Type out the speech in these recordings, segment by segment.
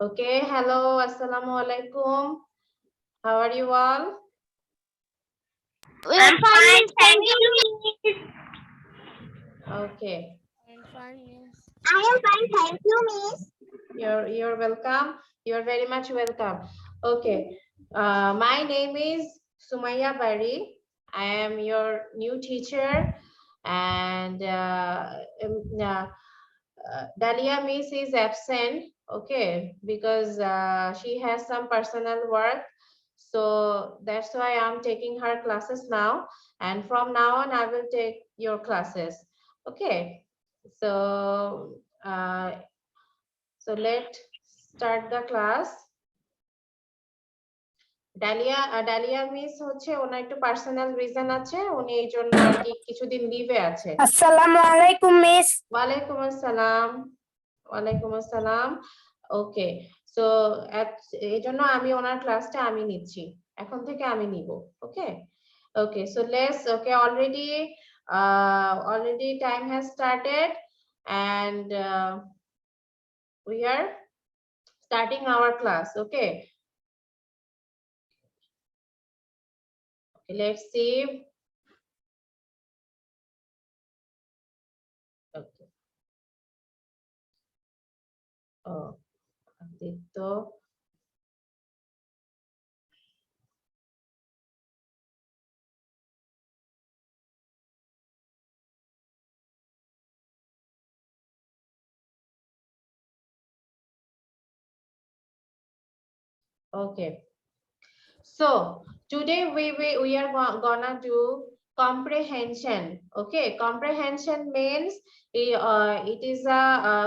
Okay, hello, assalamu alaikum. How are you all? I'm fine, thank you, Miss. Okay, I'm fine, Miss. I am fine, thank you, Miss. you're welcome. You're very much welcome. Okay, my name is Sumaya Bari. I am your new teacher, and Dalia Miss is absent. Okay, because she has some personal work. So that's why I'm taking her classes now. And from now on, I will take your classes. Okay. So, so let's start the class. Dahlia miss হচ্ছে ওনার একটু personal reason আছে, উনি এই জন্য আর কি কিছুদিন লিভে আছে। আসসালামু আলাইকুম মিস। ওয়ালাইকুম আসসালাম। ওয়ালাইকুম আসসালাম। ওকে, সো এই জন্য আমি ওনার ক্লাসটা আমি নিচ্ছি, এখন থেকে আমি নিব। Okay okay, so let's okay already time has started and we are starting our class. Okay, let's see. Okay. Oh, Aditya. Okay, so today we are gonna do comprehension. Okay, comprehension means it is a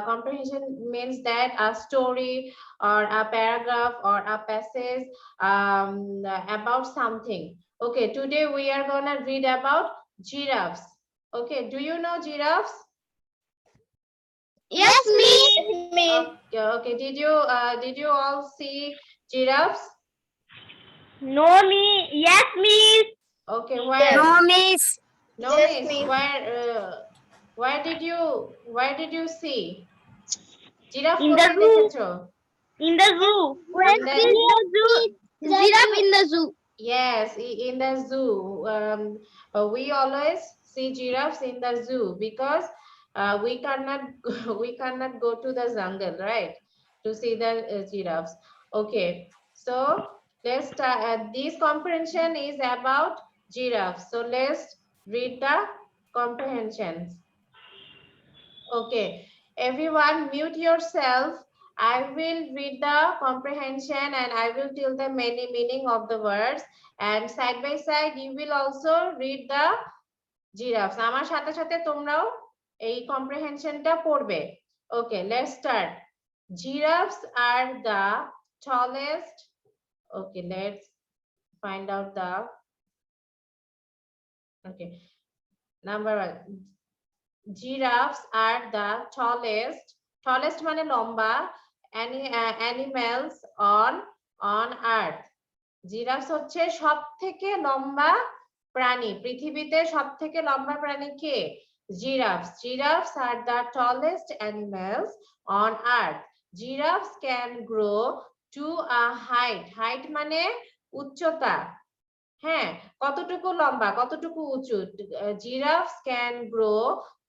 comprehension means that a story or a paragraph or a passage about something. Okay, today we are gonna read about giraffes. Okay, do you know giraffes? Yes, Miss. Okay, okay. Did you all see giraffes? No, Miss. Yes, Miss. Okay, where? No, Miss. No, Yes, miss. miss. Where did you see? Giraffe In the কোথায় zoo. দেখেছো? In the zoo. In the zoo. Giraffe in the zoo. yes, in the zoo. We always see giraffes in the zoo because we cannot we cannot go to the jungle, right? To see the giraffes. Okay, so let's start. This comprehension is about giraffes. So let's read the comprehensions. Okay, everyone mute yourself. I will read the comprehension and I will tell the many meaning of the words, and side by side you will also read the giraffes. আমার সাথে সাথে তোমরাও এই comprehensionটা পড়বে। Okay, let's start. Giraffes are the tallest. Okay, let's find out the okay. Number one. Giraffes are the tallest মানে লম্বা animals on earth. জিরাফস হচ্ছে সব থেকে লম্বা প্রাণী, পৃথিবীতে সব থেকে লম্বা প্রাণী কে? Giraffes are the tallest animals on earth. Giraffes can grow to a height মানে উচ্চতা। হ্যাঁ, কতটুকু লম্বা, কতটুকু উঁচু? Giraffes can grow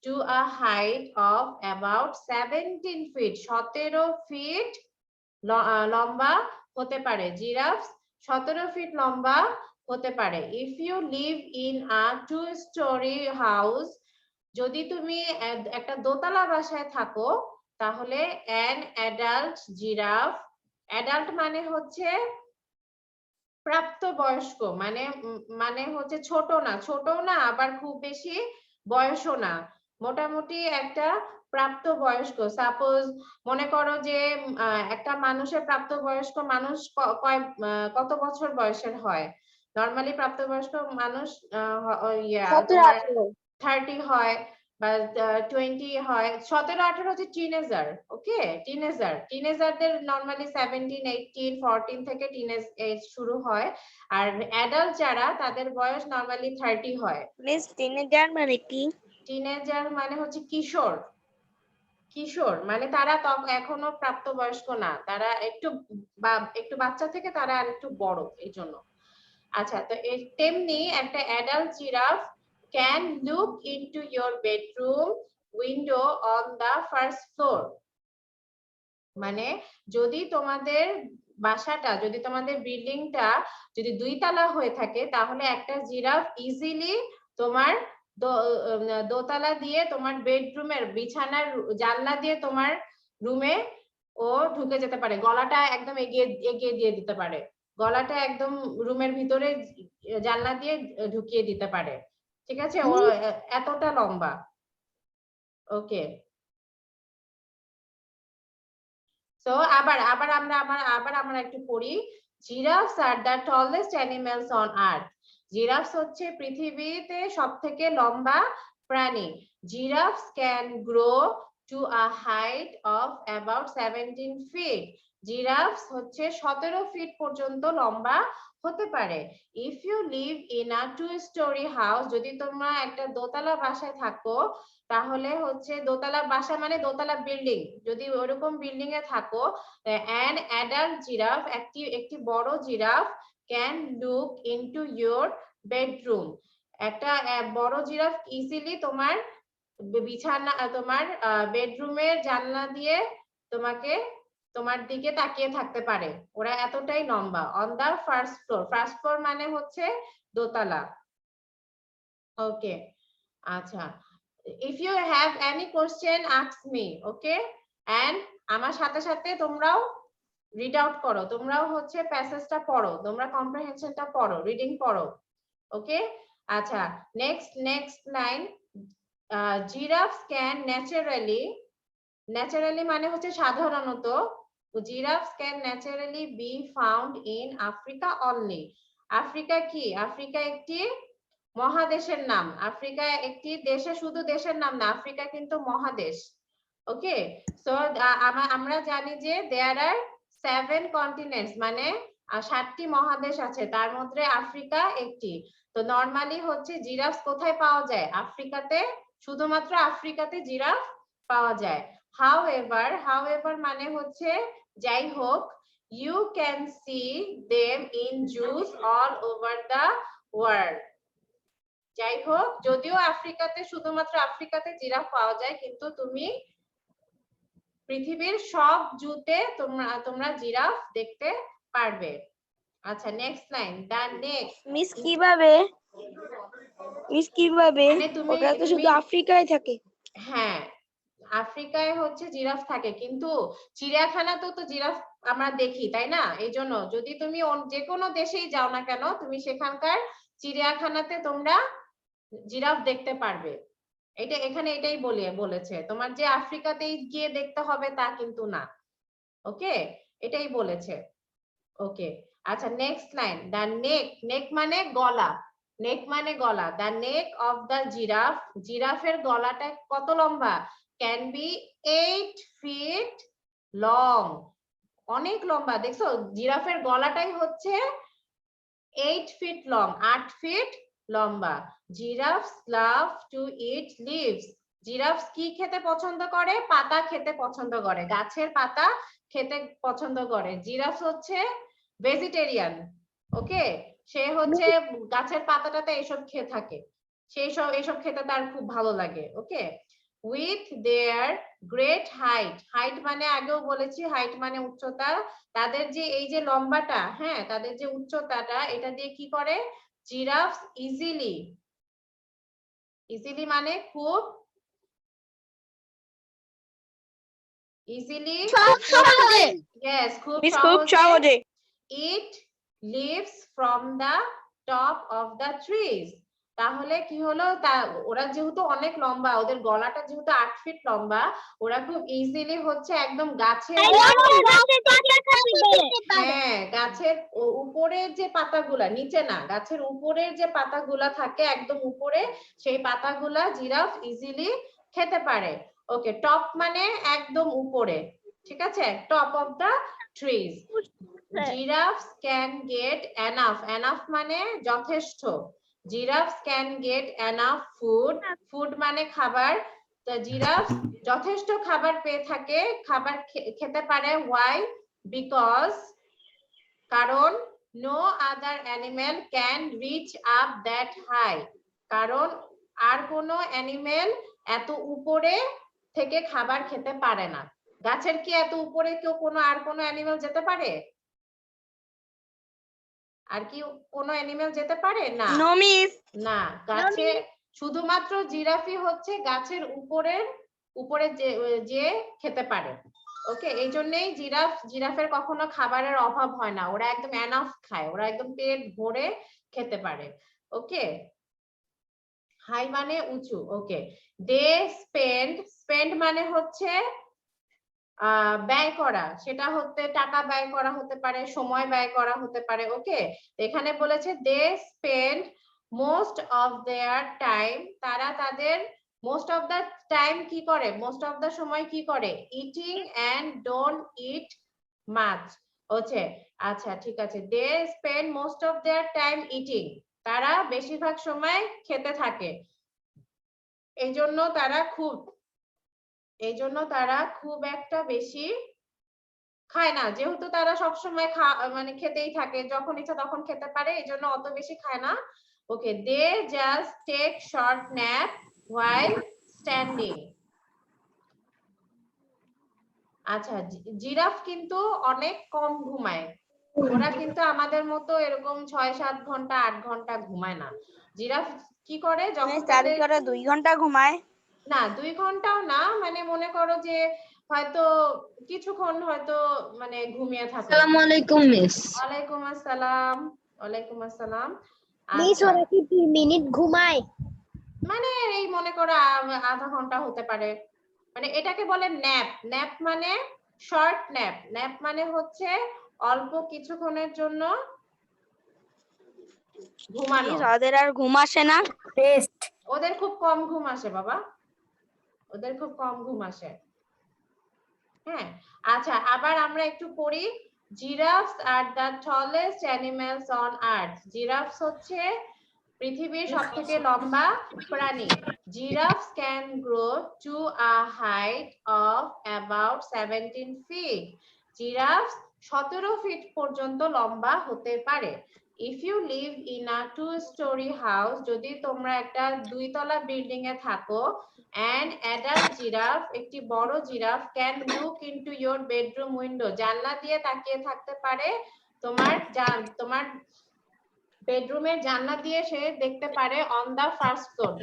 to a height of about 17 feet. 17 fit লম্বা হতে পারে। জিরাফস 17 ফিট লম্বা হতে পারে। If you live in a two-story house, যদি তুমি একটা দোতলা বাসায় থাকো, তাহলে an adult giraffe, adult মানে হচ্ছে প্রাপ্তবয়স্ক, মানে মানে হচ্ছে ছোট না আবার খুব বেশি বয়সও না, মোটামুটি একটা প্রাপ্তবয়স্ক। সাপোজ মনে করো যে একটা মানুষের প্রাপ্তবয়স্ক মানুষ কত বছর বয়সের হয়? নরমালি প্রাপ্তবয়স্ক মানুষ 30 হয় বা 20 হয়। 17-18 হচ্ছে টিনেজার। ওকে, টিনেজারদের নরমালি 17, 18, 14 থেকে টিনেজ এজ শুরু হয়। আর অ্যাডাল্ট যারা, তাদের বয়স নরমালি 30 হয়। মিস টিনেজার মানে কি? টিনেজার মানে হচ্ছে কিশোর। কিশোর মানে তারা এখনো প্রাপ্তবয়স্ক না, তারা একটু বাচ্চা থেকে তারা আর একটু বড়, এই জন্য। আচ্ছা, তো তেমনি একটা adult giraffe can look into your bedroom window on the first floor. মানে যদি তোমাদের বাসাটা, যদি তোমাদের বিল্ডিংটা যদি 2 তলা হয়ে থাকে, তাহলে একটা জিরাফ ইজিলি তোমার দোতলা দিয়ে তোমার বেডরুমের বিছানার জানলা দিয়ে তোমার রুমে ও ঢুকে যেতে পারে, গলাটা একদম এগিয়ে এগিয়ে দিয়ে দিতে পারে, গলাটা একদম রুমের ভিতরে জানলা দিয়ে ঢুকিয়ে দিতে পারে। ঠিক আছে, ও এতটা লম্বা। ওকে, সো আবার আমরা একটু পড়ি। Giraffes are the tallest animals on earth. Giraffes হচ্ছে পৃথিবীতে সবথেকে লম্বা প্রাণী। Giraffes can grow to a height of about 17 feet. Giraffes হচ্ছে 17 ফিট পর্যন্ত লম্বা হতে পারে। If you live in a 2-story house, যদি তোমরা একটা দোতলা বাসায় থাকো, তাহলে হচ্ছে দোতলা বাসা মানে দোতলা বিল্ডিং, যদি ওরকম বিল্ডিং এ থাকো, an adult giraffe, একটি বড় giraffe can look into your bedroom. একটা বড় জিরাফ ইজিলি তোমার বিছানা, তোমার বেডরুমের জানলা দিয়ে তোমার দিকে তাকিয়ে থাকতে পারে, ওরা এতটাই লম্বা। On the first floor, first floor মানে হচ্ছে দোতলা। ওকে, আচ্ছা, if you have any question ask me, okay, and আমার সাথে সাথে তোমরাও রিড আউট করো, তোমরাও হচ্ছে প্যাসেজটা পড়ো, তোমরা কম্প্রিহেনশনটা পড়ো, রিডিং পড়ো। ওকে, আচ্ছা, next line. Giraffes can naturally মানে হচ্ছে সাধারণত, giraffes can naturally be found in Africa only. Africa কি? আফ্রিকা একটি মহাদেশের নাম। আফ্রিকা একটি দেশে, শুধু দেশের নাম না, আফ্রিকা কিন্তু মহাদেশ। ওকে, সো আমরা জানি যে দেয়ার আর 7 কন্টিনেন্টস, মানে 7টি মহাদেশ আছে, তার মধ্যে আফ্রিকা একটি। তো নরমালি হচ্ছে জিরাফ কোথায় পাওয়া যায়? আফ্রিকাতে, শুধুমাত্র আফ্রিকাতে জিরাফ পাওয়া যায়। হাউএভার মানে হচ্ছে যাই হোক, you can see them in zoos all over the world. যাই হোক, যদিও আফ্রিকাতে, শুধুমাত্র আফ্রিকাতে জিরাফ পাওয়া যায়, কিন্তু তুমি পৃথিবীর সব জুতে তোমরা জিরাফ দেখতে পারবে। আচ্ছা, next line. The next miss কিভাবে মানে ওটা তো শুধু আফ্রিকায় থাকে। হ্যাঁ, আফ্রিকায় হচ্ছে জিরাফ থাকে, কিন্তু চিড়িয়াখানা তো জিরাফ আমরা দেখি, তাই না? এই জন্য যদি তুমি যে কোনো দেশেই যাও না কেন, তুমি সেখানকার চিড়িয়াখানাতে তোমরা জিরাফ দেখতে পারবে। এখানে এটাই বলেছে, তোমার যে আফ্রিকাতেই গিয়ে দেখতে হবে তা কিন্তু না। ওকে, এটাই বলেছে। ওকে, আচ্ছা, নেক্সট লাইন। দা নেক মানে গলা, দা নেক অফ দা জিরাফ, জিরাফের গলাটা কত লম্বা? Can be 8 feet long. অনেক লম্বা, দেখছো জিরাফের গলাটাই হচ্ছে 8 ফিট লং, 8 ফিট লম্বা। জিরাফস লাভ টু ইট লিভস। জিরাফস কি খেতে পছন্দ করে? পাতা খেতে পছন্দ করে, গাছের পাতা খেতে পছন্দ করে। জিরাফস হচ্ছে ভেজিটেরিয়ান। ওকে, সে হচ্ছে গাছের পাতাটাতে এসব খেয়ে থাকে, এসব খেতে তার খুব ভালো লাগে। ওকে, উইথ দেয়ার গ্রেট হাইট মানে আগেও বলেছি, হাইট মানে উচ্চতা। তাদের যে এই যে লম্বাটা, হ্যাঁ, তাদের যে উচ্চতাটা, এটা দিয়ে কি করে? জিরাফ ইজিলি মানে খুব ইজিলি, খুব সহজে eat leaves from the top of the trees. তাহলে কি হলো, ওরা যেহেতু অনেক লম্বা, ওদের গলাটা যেহেতু 8 ফিট লম্বা, ওরা খুব ইজিলি হচ্ছে একদম গাছের, হ্যাঁ, গাছের উপরের যে পাতাগুলা, নিচে না, গাছের উপরের যে পাতাগুলা থাকে একদম উপরে, সেই পাতাগুলা জিরাফ ইজিলি খেতে পারে। ওকে, টপ মানে একদম উপরে, ঠিক আছে, top of the trees. Giraffes can get enough মানে যথেষ্ট। Giraffes can get enough food মানে খাবার। the giraffe যথেষ্ট খাবার পেয়ে থাকে, খাবার খেতে পারে। why? because কারণ no other animal can reach up that high, কারণ আর কোনো অ্যানিমেল এত উপরে থেকে খাবার খেতে পারে না। গাছের কি এত উপরে কেউ কোনো আর কোনো অ্যানিমেল যেতে পারে? আর কি কোনো অ্যানিমেল যেতে পারে না? No miss. না, গাছে শুধুমাত্র জিরাফই হচ্ছে গাছের উপরে যে খেতে পারে। ওকে, এই জন্যই জিরাফের কখনো খাবারের অভাব হয় না, ওরা একদম এনাফ খায়, ওরা একদম পেট ভরে খেতে পারে। ওকে, হাই মানে উঁচু। ওকে, দে স্পেন্ড মানে হচ্ছে ব্যয় করা, সেটা হতে টাকা ব্যয় করা হতে পারে, সময় ব্যয় করা হতে পারে। ওকে, এখানে বলেছে they spend most of their time, তারা তাদের মোস্ট অফ দ্য টাইম কি করে, মোস্ট অফ দ্য সময় কি করে, eating and don't eat much হচ্ছে। আচ্ছা ঠিক আছে, they spend most of their time eating, তারা বেশিরভাগ সময় খেতে থাকে, এই জন্য তারা খুব একটা বেশি খায় না, যেহেতু তারা সবসময় মানে খেতেই থাকে, যখন ইচ্ছা তখন খেতে পারে, এই জন্য অত বেশি খায় না। Okay, they just take short nap while standing. আচ্ছা, জিরাফ কিন্তু অনেক কম ঘুমায়, ওরা কিন্তু আমাদের মতো এরকম 6-7 ঘন্টা 8 ঘন্টা ঘুমায় না। জিরাফ কি করে যখন তাদের 2 ঘন্টা ঘুমায়। না 2 ঘন্টাও না, মানে মনে করো যে হয়তো কিছুক্ষণ হয়তো মানে ঘুমিয়ে থাকে। আসসালামু আলাইকুম মিস। ওয়ালাইকুম আসসালাম। ওয়ালাইকুম আসসালাম। মিস আচ্ছা, ওরা কি 2 মিনিট ঘুমায়? মানে এই মনে করো আধা ঘন্টা হতে পারে, মানে এটাকে বলে ন্যাপ। ন্যাপ মানে শর্ট ন্যাপ, ন্যাপ মানে হচ্ছে অল্প কিছুক্ষণের জন্য ঘুমানো। ওদের আর ঘুম আসে না। রেস্ট। ওদের খুব কম ঘুম আসে বাবা, ওদের খুব কম ঘুম আসে। হ্যাঁ, আচ্ছা আবার আমরা একটু পড়ি। Giraffes are the tallest animals on earth. Giraffes হচ্ছে পৃথিবীর সবথেকে লম্বা প্রাণী। Giraffes can grow to a height of about 17 feet. Giraffes 17 feet পর্যন্ত লম্বা হতে পারে। If you live in a 2-story house, যদি তোমরা একটা 2 তলা বিল্ডিং এ থাকো, an adult giraffe, একটি বড় giraffe, can look into your bedroom window, জানলা দিয়ে তাকিয়ে থাকতে পারে তোমার বেডরুমের জানলা দিয়ে সে দেখতে পারে অন দা ফার্স্ট ফ্লোর,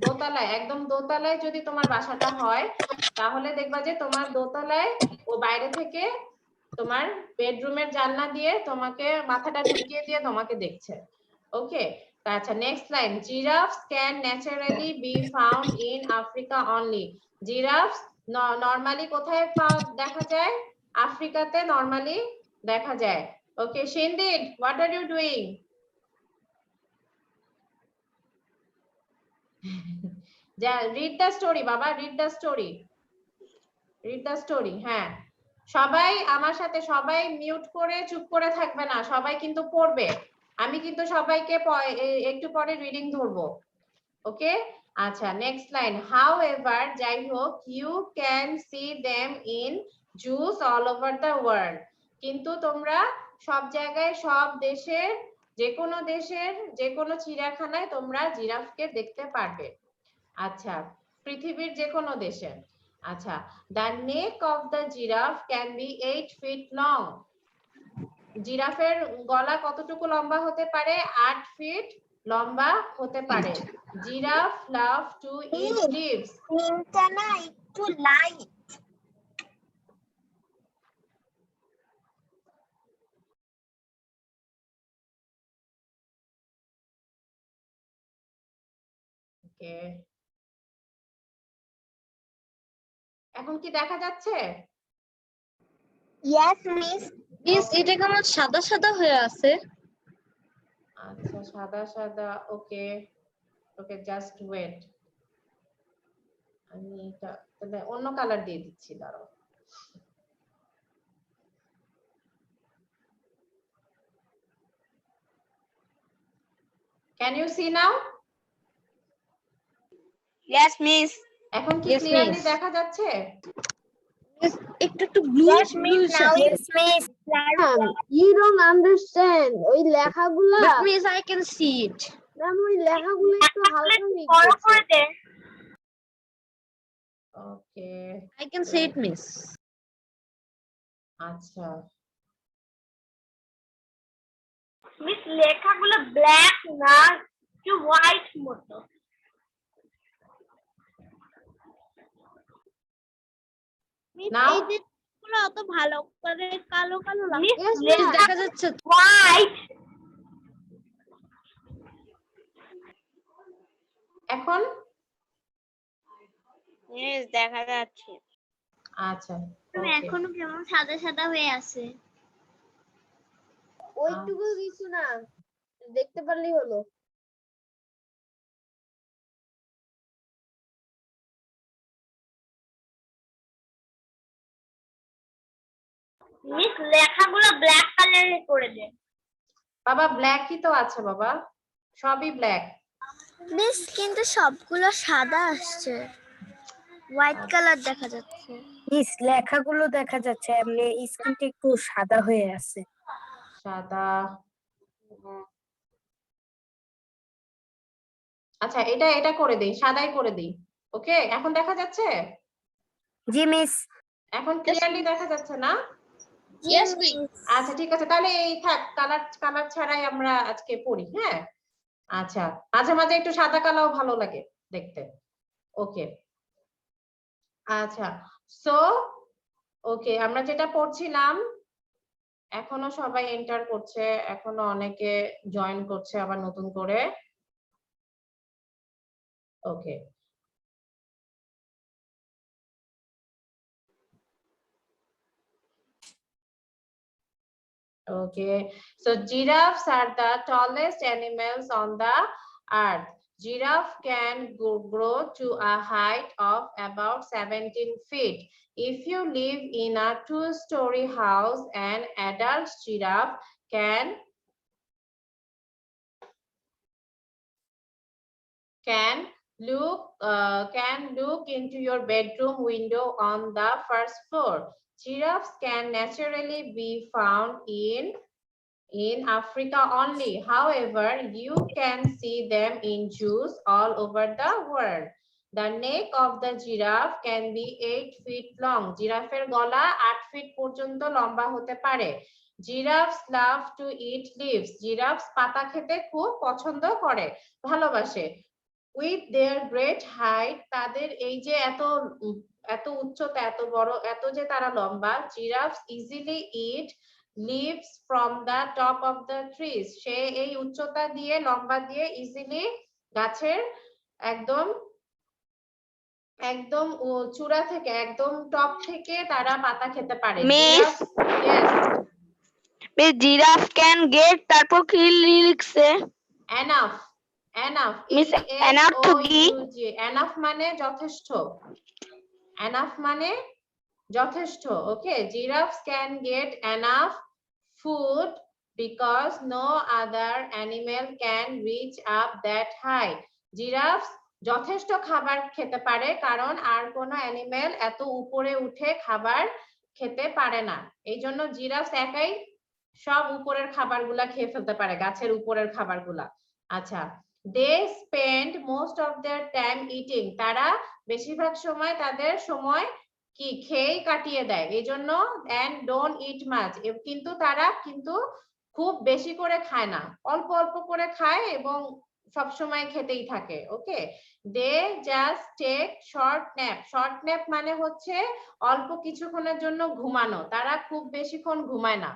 দোতলায়, একদম দোতলায় যদি তোমার বাসাটা হয়, তাহলে দেখবা যে তোমার দোতলায় ও বাইরে থেকে তোমার বেডরুমের জানলা দিয়ে তোমাকে মাথাটা ঢুকিয়ে দিয়ে তোমাকে দেখছে। ওকে, আচ্ছা next line, giraffes can naturally be found in Africa only. Giraffes normally কোথায় দেখা যায়? আফ্রিকাতে নরমালি দেখা যায়। ওকে, শিন্দিদ, what are you doing? Read the story বাবা, read the story, read the story. হ্যাঁ, সবাই আমার সাথে, সবাই মিউট করে চুপ করে থাকবে না, সবাই কিন্তু পড়বে। আমি কিন্তু সবাইকে একটু পরে রিডিং ধরবো। ওকে, আচ্ছা নেক্সট লাইন, হাউ এভার, যাই হোক, you can see them in zoos all over the world, কিন্তু তোমরা সব জায়গায়, সব দেশের, যে কোনো চিড়িয়াখানায় তোমরা জিরাফকে দেখতে পারবে। আচ্ছা, পৃথিবীর যে কোনো দেশে। আচ্ছা, the neck of the giraffe can be 8 feet long. জিরাফের গলা কতটুকু লম্বা হতে পারে? 8 ফিট লম্বা হতে পারে। Giraffe love to eat leaves. নিমটা না একটু লাইট। ওকে, এখন কি দেখা যাচ্ছে? Yes miss. মিস এটা কেমন সাদা সাদা হয়ে আছে? আচ্ছা, সাদা সাদা। ওকে ওকে, জাস্ট ওয়েট, আমি এটা তাহলে অন্য কালার দিয়ে দিচ্ছি, দাঁড়াও। Can you see now? Yes, miss. এখন কি Yes, ক্লিয়ারলি miss. দেখা যাচ্ছে? একটু একটু blue Yes, miss. Now it's miss. You don't understand. ওই লেখাগুলা But miss, I can see it. Ma'am ওই লেখাগুলো একটু হালকা লিখতেছে। ওকে, I can see it, miss. আচ্ছা। মিস লেখাগুলো ব্ল্যাক না একটু হোয়াইট মতো। Now এই যে গুলো অত ভালো করে কালো কালো লাগে। Miss, দেখা যাচ্ছে তো। হোয়াইট। এখন মিস দেখা যাচ্ছে। আচ্ছা, তুমি okay. এখনো কেমন সাদা সাদা হয়ে আছে। ওইটুকু কিছু না, দেখতে পারলেই হলো। মিস লেখাগুলো ব্ল্যাক কালারে করে দে। বাবা ব্ল্যাকই তো আছে বাবা, সবই ব্ল্যাক। মিস কিন্তু সবগুলো সাদা আসছে, হোয়াইট কালার দেখা যাচ্ছে। মিস লেখাগুলো দেখা যাচ্ছে এমনি স্ক্রিনটা একটু সাদা হয়ে আছে। সাদা। আচ্ছা, এটা এটা করে দেই, সাদাই করে দেই। ওকে, এখন দেখা যাচ্ছে? জি মিস। এখন ক্লিয়ারলি দেখা যাচ্ছে না? Yes, miss. আচ্ছা ঠিক আছে, তাহলে এই থাক, কালার কালার ছাড়াই আমরা আজকে পড়ি। হ্যাঁ, আচ্ছা, মাঝে মাঝে একটু সাদা কালাও ভালো লাগে দেখতে। ওকে, আচ্ছা, সো ওকে, আমরা যেটা পড়ছিলাম, এখনো সবাই এন্টার করছে, এখনো অনেকে জয়েন করছে আবার নতুন করে। ওকে, okay, so giraffes are the tallest animals on the earth. Giraffe can grow to a height of about 17 feet. If you live in a two-story house, an adult giraffe can look into your bedroom window on the first floor. Giraffes can naturally be found in Africa only. However, you can see them in zoos all over the world. The neck of the giraffe can be 8 feet long. জিরাফের গলা 8 fit পর্যন্ত লম্বা হতে পারে। Giraffes love to eat leaves. জিরাফস পাতা খেতে খুব পছন্দ করে, ভালোবাসে। With their great height, তাদের এই যে এত উচ্চতা, এত বড়, এত যে তারা লম্বা, giraffes easily eat leaves from the top of the trees. সে এই উচ্চতা দিয়ে, লম্বা দিয়ে ইজিলি গাছের একদম একদম চূড়া থেকে, একদম টপ থেকে তারা পাতা খেতে পারে। Miss, Yes, miss giraffe can get, তারপর কি লিখছে? enough, enough, Miss, enough to কি? enough মানে যথেষ্ট, enough মানে যথেষ্ট। ওকে, giraffes can get enough food because no other animal can reach up that high. Giraffes যথেষ্ট খাবার খেতে পারে কারণ আর কোনো অ্যানিমেল এত উপরে উঠে খাবার খেতে পারে না। এই জন্য জিরাফস একাই সব উপরের খাবারগুলা খেয়ে ফেলতে পারে, গাছের উপরের খাবারগুলা। আচ্ছা, they spend most of their time eating. তারা বেশিরভাগ সময় তাদের সময় কি খেয়ে কাটিয়ে দেয়, এই জন্য and don't eat much. কিন্তু তারা কিন্তু খুব বেশি করে খায় না, অল্প অল্প করে খায় এবং সব সময় খেতেই থাকে। ওকে, they just take short nap. short nap মানে হচ্ছে অল্প কিছুক্ষণের জন্য ঘুমানো, তারা খুব বেশিক্ষণ ঘুমায় না,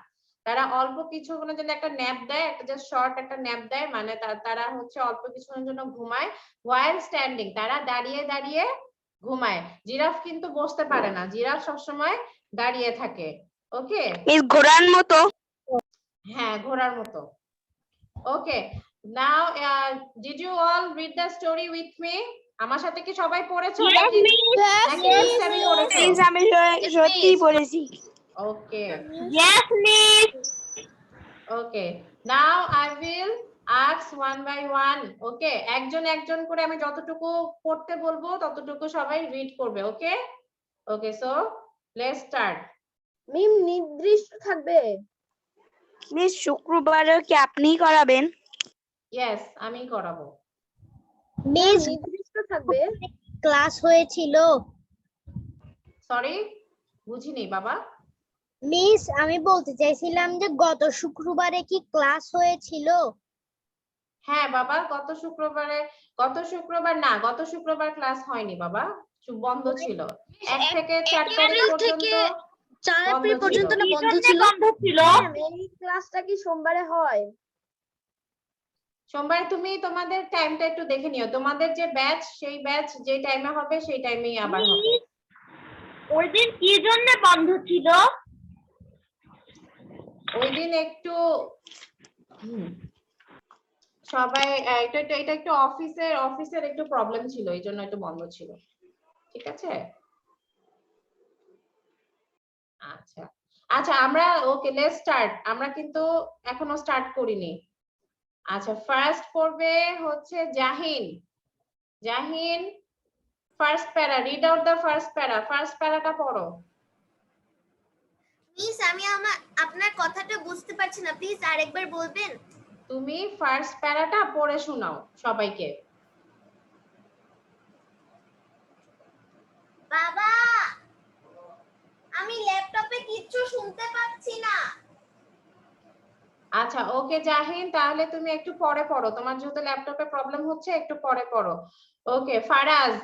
তারা অল্প কিছুক্ষণের জন্য একটা ন্যাপ দেয়, একটা জাস্ট শর্ট একটা ন্যাপ দেয়, মানে তারা হচ্ছে অল্প কিছুক্ষণের জন্য ঘুমায়। while standing, তারা দাঁড়িয়ে দাঁড়িয়ে ঘুমায়। জিরাফ কিন্তু বসতে পারে না, জিরাফ সবসময় দাঁড়িয়ে থাকে। ওকে, মিস ঘোড়ার মতো। হ্যাঁ, ঘোড়ার মতো। Okay, now did you all read the story with me? আমার সাথে কি সবাই পড়েছো নাকি আমি পড়েছি? মিস আমি সত্যি পড়েছি। ওকে, Yes, miss. okay, now I will ask one by one. ওকে, একজন একজন করে আমি যতটুকু পড়তে বলবো ততটুকু সবাই রিড করবে। ওকে ওকে, সো লেটস স্টার্ট। মিম নির্দিষ্ট থাকবে। মিস শুক্রবারও কি আপনিই করাবেন? ইয়েস, আমি করাবো। মিস নির্দিষ্ট থাকবে। ক্লাস হয়েছিল। সরি, বুঝিনি বাবা। মিস আমি বলতে চাইছিলাম যে গত শুক্রবারে কি ক্লাস হয়েছিল? হ্যাঁ বাবা, গত শুক্রবার না, গত শুক্রবার ক্লাস হয়নি বাবা, বন্ধ ছিল। 1 থেকে 4 তারিখ এপ্রিল পর্যন্ত থেকে 4 বন্ধ এপ্রিল ছিল। পর্যন্ত না বন্ধ ছিল। ম্যাম, এই ক্লাসটা কি সোমবারে হয়? সোমবার তুমি তোমাদের টাইমটা একটু দেখে নিও, তোমাদের যে ব্যাচ সেই ব্যাচ যে টাইমে হবে সেই টাইমেই আবার হবে। ওই দিন কি জন্য বন্ধ ছিল? ওই দিন একটু সবাই এটা একটু অফিসের একটু প্রবলেম ছিল, এই জন্য একটু বন্ধ ছিল। ঠিক আছে, আচ্ছা আচ্ছা, আমরা ওকে লেটস স্টার্ট। আমরা কিন্তু এখনো স্টার্ট করিনি। আচ্ছা, ফার্স্ট পড়বে হচ্ছে জাহিন। জাহিন, ফার্স্ট প্যারা, রিড আউট দা ফার্স্ট প্যারা। ফার্স্ট প্যারাটা পড়ো। মিস আমি আপনার কথাটা বুঝতে পারছি না, প্লিজ আরেকবার বলবেন? তুমি ফার্স্ট প্যারাটা পড়ে শোনাও সবাইকে। বাবা, আমি ল্যাপটপে কিচ্ছু শুনতে পাচ্ছি না। আচ্ছা ওকে জাহিন, তাহলে তুমি একটু পরে পড়ো, তোমার যেহেতু ল্যাপটপে প্রবলেম হচ্ছে একটু পরে পড়ো। ওকে Faraz,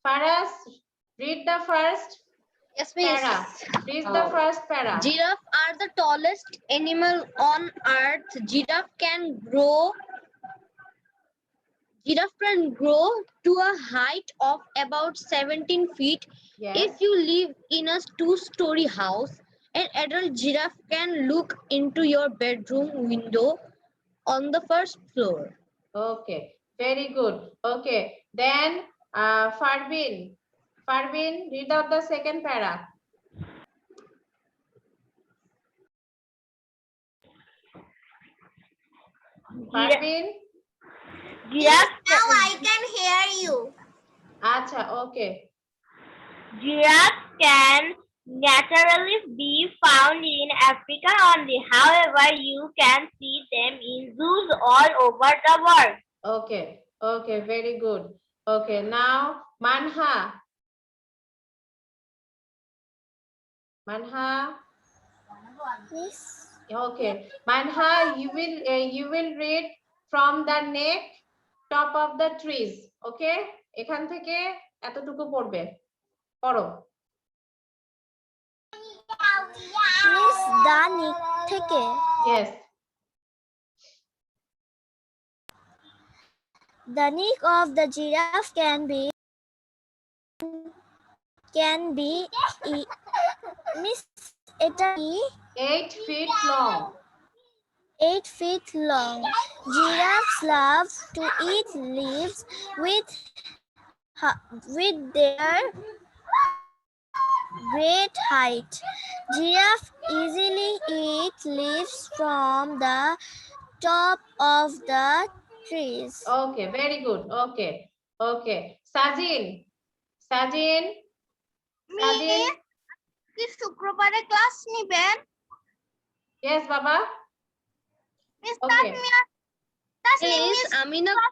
Faraz, read the first Yes, miss. para. Read the first para. Giraffe are the tallest animal on earth. Giraffe can grow to a height of about 17 feet. Yes. If you live in a 2-story house, an adult giraffe can look into your bedroom window on the first floor. Okay, very good. Okay, then Farbin, read out the second para. Farbin, Now I can hear you. acha, okay. Giraffes can naturally be found in Africa only. However, you can see them in zoos all over the world. Okay, okay, very good. Okay, now Manha. Yes. Okay, Manha, you will read from the neck, top of the trees. Okay, এখান থেকে এতটুকু পড়বে, পড়ো। Miss দানিক থেকে। Yes. The neck of the giraffe can be miss এটা কি? 8 feet long. 8 feet long. Giraffes love to eat leaves with their great height. Giraffe easily eat leaves from the top of the trees. Okay, very good. Okay, okay. Sajin, কি শুক্রবারে class নেবেন? Yes, Baba. Okay.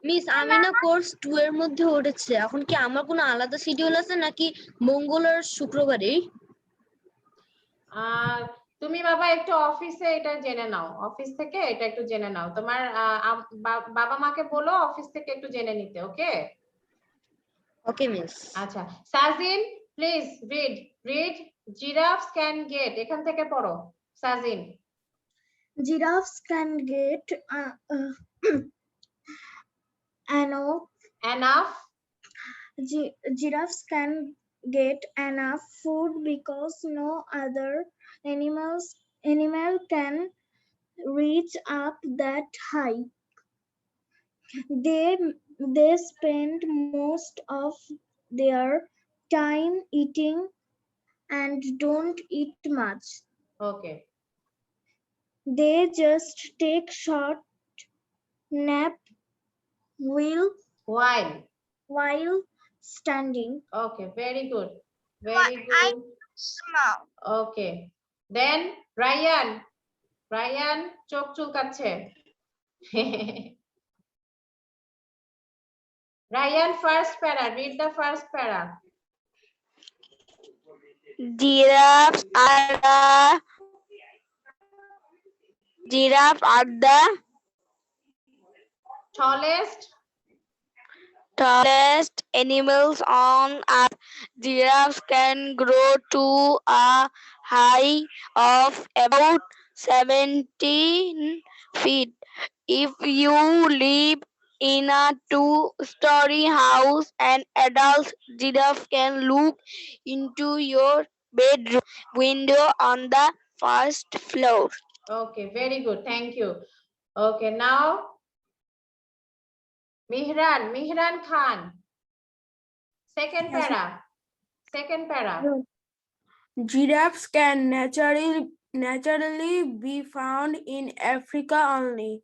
Miss আমি না course 2 এর মধ্যে উঠেছে। এখন কি আমার কোনো আলাদা শিডিউল আছে নাকি মঙ্গল আর শুক্রবারে? তুমি বাবা একটু অফিসে এটা জেনে নাও, অফিস থেকে এটা একটু জেনে নাও, তোমার বাবা মাকে বলো অফিস থেকে একটু জেনে নিতে। Okay okay miss. আচ্ছা Sajin, please read giraffes can get, এখান থেকে পড়ো Sajin. Giraffes can get enough. Giraffes can get enough food because no other animal can reach up that high. They spend most of their time eating and don't eat much. Okay. They just take short nap while While. while standing. Okay, very good. Very good. Okay. Then Ryan. Ryan, চোখ চুলকাচ্ছে. Ryan, first para. Read the first para. Giraffes are the tallest animals on Earth. Giraffes can grow to a height of about 17 feet. If you live in a two-story house, an adult giraffe can look into your bedroom window on the first floor. Okay, very good. Thank you. Okay, now Mihran Khan. Second para. Second para. Giraffes can naturally be found in Africa only.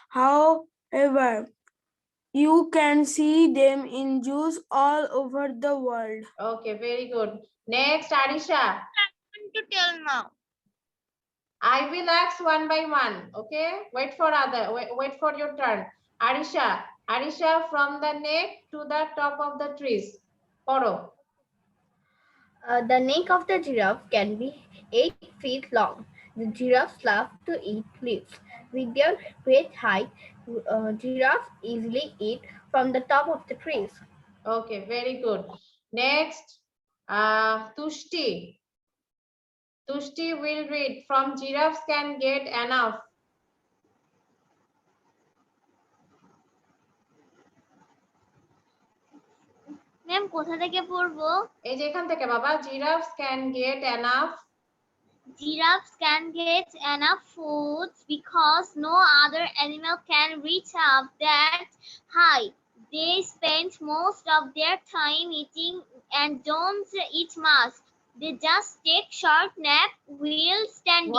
However, you can see them in zoos all over the world. Okay, very good. Next, Arisha. To tell now. I will ask one by one. Okay, wait for your turn. Arisha, from the neck to the top of the trees. Poro. The neck of the giraffe can be 8 feet long. The giraffes love to eat leaves. With their great height, giraffes easily eat from the top of the trees. Okay, very good. Next, Tushti. Tushti will read. From giraffes can get enough. Ma'am কোথা থেকে পড়বো? এই যে এখান থেকে বাবা, giraffes can get enough. Giraffes can get enough food because no other animal can reach up that high. They spend most of their time eating and don't eat much. They just take short nap while standing.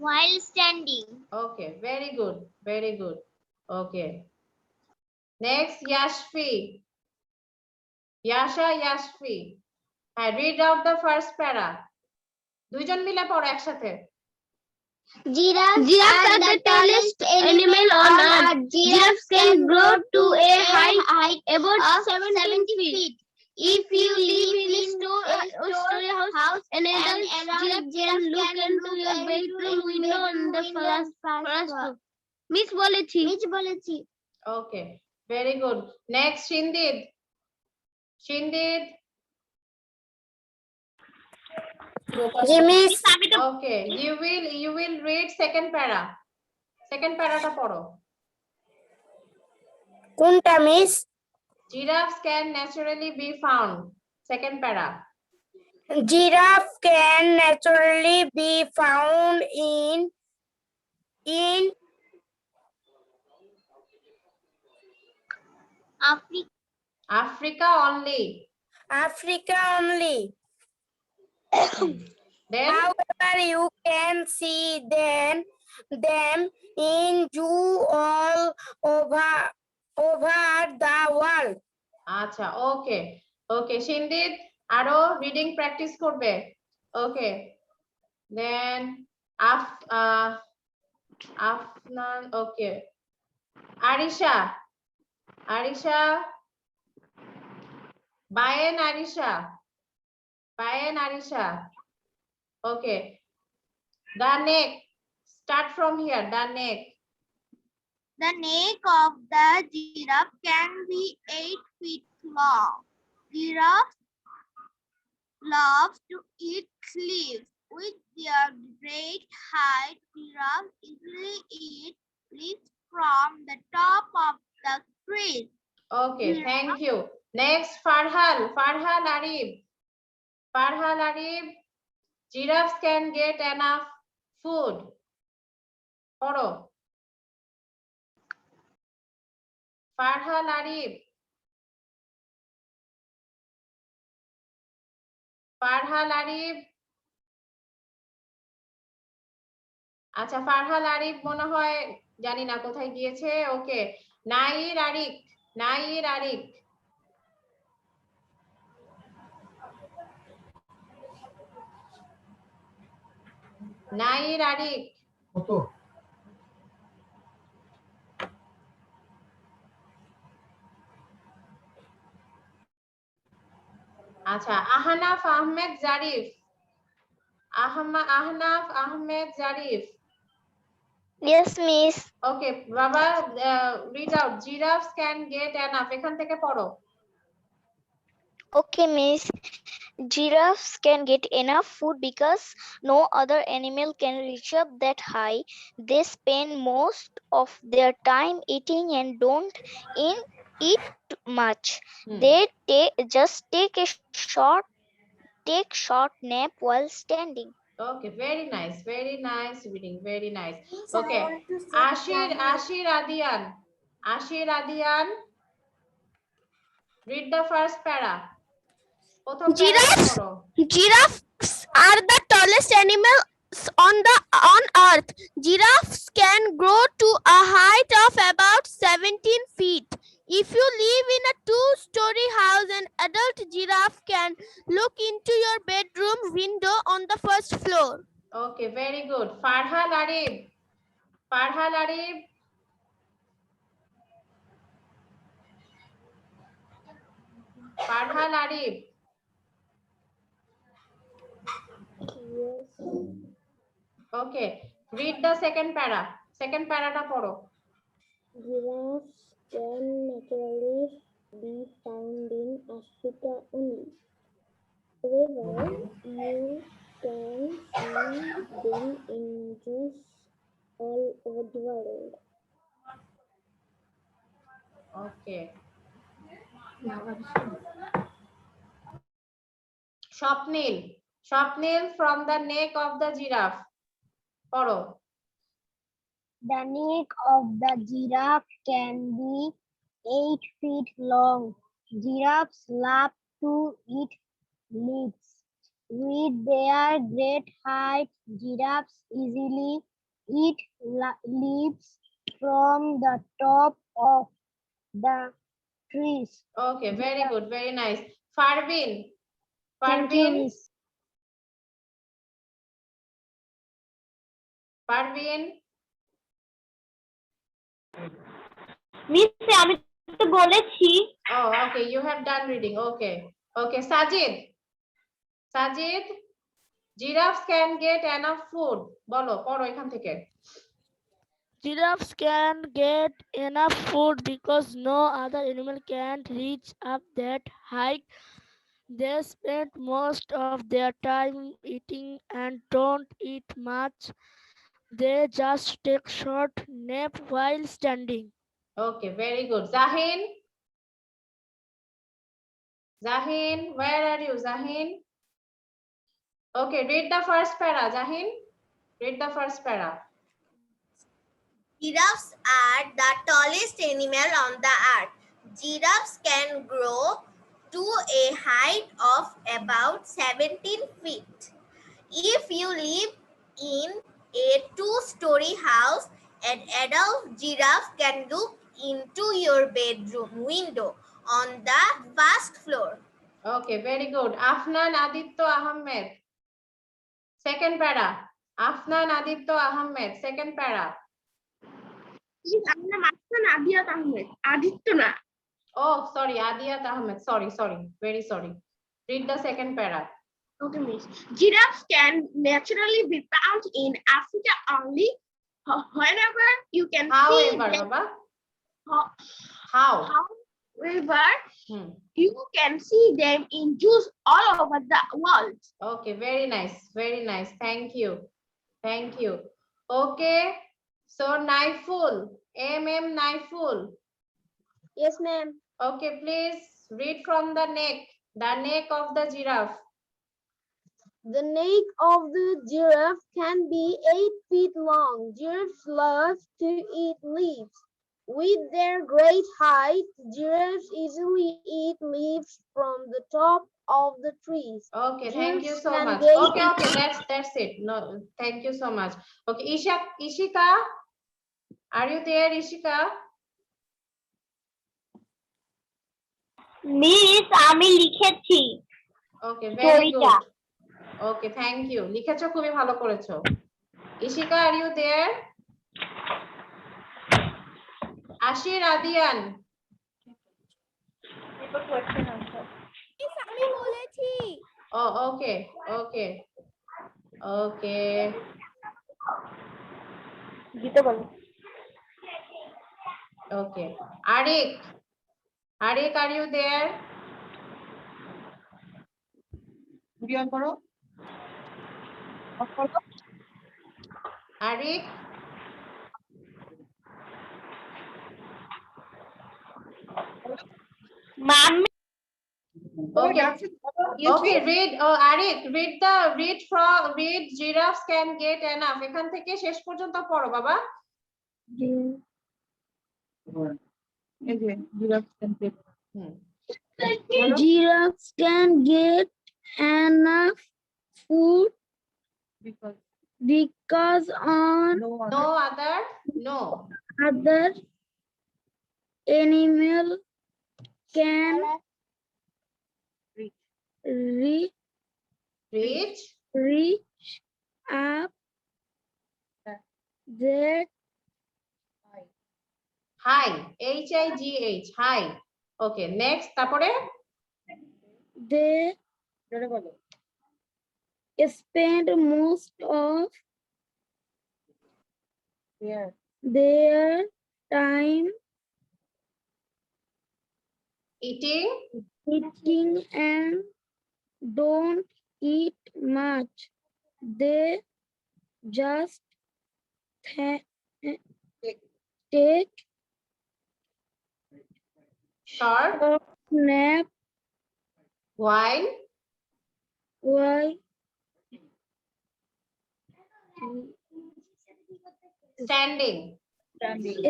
While standing. Okay, very good. Very good. Okay. Next, Yashvi. Yashvi. Read out the first para. দুইজন মিলে পড়ো একসাথে. Giraffes are the tallest animal on earth. Giraffes can grow to a height about 70 feet. If you live in a two-story house, an adult giraffe can look into your bedroom window on the first floor. Miss বলেছি. Okay, very good. Next, Shindid. Okay, you will read second para. Second para-টা পড়ো. কোনটা miss? Giraffes can naturally be found. Second para. Giraffe can naturally be found in Africa only. Then However, you can see them in zoo all over the world. আচ্ছা, okay, Shindid আরো reading practice করবে. Okay, then Afnan. Okay, Arisha. Bayan Arisha. Okay, the neck. Start from here. The neck. The neck of the giraffe can be 8 feet long. Giraffes love to eat leaves. With their great height, giraffes easily eat leaves from the top of the tree. Okay, thank you. Next, Farhal Arif. Giraffes can get enough food. Poro. Farhal Arif. আচ্ছা ফারহাল আরিফ মনে হয় জানি না কোথায় গিয়েছে। ওকে, নাইর আরিক, নাইর আরিক। নাইর আরিক। আচ্ছা Ahnaf Ahmed Zarif, Ahnaf Ahmed Zarif. Yes, miss. Okay বাবা, read out giraffes can get enough, এখান থেকে পড়ো। Okay, miss. Giraffes can get enough food because no other animal can reach up that high. They spend most of their time eating and don't eat much. They just take short nap while standing. Okay, very nice reading, very nice. Okay, Ashir Adian, Ashir Adian, read the first para. প্রথম প্যারাটা পড়ো। Giraffes are the tallest animals on earth. Giraffes can grow to a height of about 17 feet. If you live in a two-story house, an adult giraffe can look into your bedroom window on the first floor. Okay, very good. Farhal Arif, Farhal Arif, Farhal Arif. Okay, read the second para. Second paraটা পড়ো। Giraffes can naturally be found in Africa only. However, you can see them in zoos all over the world. Okay. Swapnil, Swapnil from the neck of the giraffe. পড়ো। The neck of the giraffe can be 8 feet long. Giraffes love to eat leaves. With their great height, giraffes easily eat leaves from the top of the trees. Okay, very good, very nice. Farvin, Thank you, Farvin, miss. Farvin. Miss আমি তো বলেছি। Oh, okay, you have done reading. Okay, okay, Sajid, Sajid, giraffes can get enough food. বলো, পড়ো এখান থেকে। Giraffes can get enough food because no other animal can reach up that high. They spend most of their time eating and don't eat much. They just take short nap while standing. Okay, very good. Zahin, Zahin, where are you, Zahin? Okay, read the first para, Zahin. Read the first para. Giraffes are the tallest animal on the earth. Giraffes can grow to a height of about 17 feet. If you live in a two-story house, an adult giraffe can look into your bedroom window on the first floor. Okay, very good. Afnan Aditya Ahmed. Second para. Afnan Aditya Ahmed. Second para. Oh, sorry, Adiyat Ahmed. Sorry. Very sorry. Read the second para. Okay, miss. Giraffes can naturally be found in Africa only. Whenever you can see However, them. Baba. How? How? However, Hmm. you can see them in zoos all over the world. Okay, very nice. Very nice. Thank you. Thank you. Okay. So, Naiful. Naiful. Yes, ma'am. Okay, please read from the neck of the giraffe. The neck of the giraffe can be 8 feet long. Giraffes love to eat leaves. With their great height, giraffes easily eat leaves from the top of the trees. Okay, thank you Giraffes so can much. get Okay, that's it. No, thank you so much. Okay, Ishika, are you there, Ishika? Miss আমি লিখেছি Okay, very স্টোরিটা good. Okay, thank you. লিখেছো, খুবই ভালো করেছো। Ishika, are you there? Ashir Adian. আমি বলেছি Oh, okay, okay, okay. দিতে বলো Okay. Arik, are you there? Arik, mummy okay. Okay, read. Oh, Arik, read giraffes can get enough. এখান থেকে শেষ পর্যন্ত পড়ো বাবা। Giraffes can get enough food because on No other animal can reach up that high. HIGH high. Okay, next তারপরে they spend most of their time eating eating and don't eat much. They just take short nap while standing.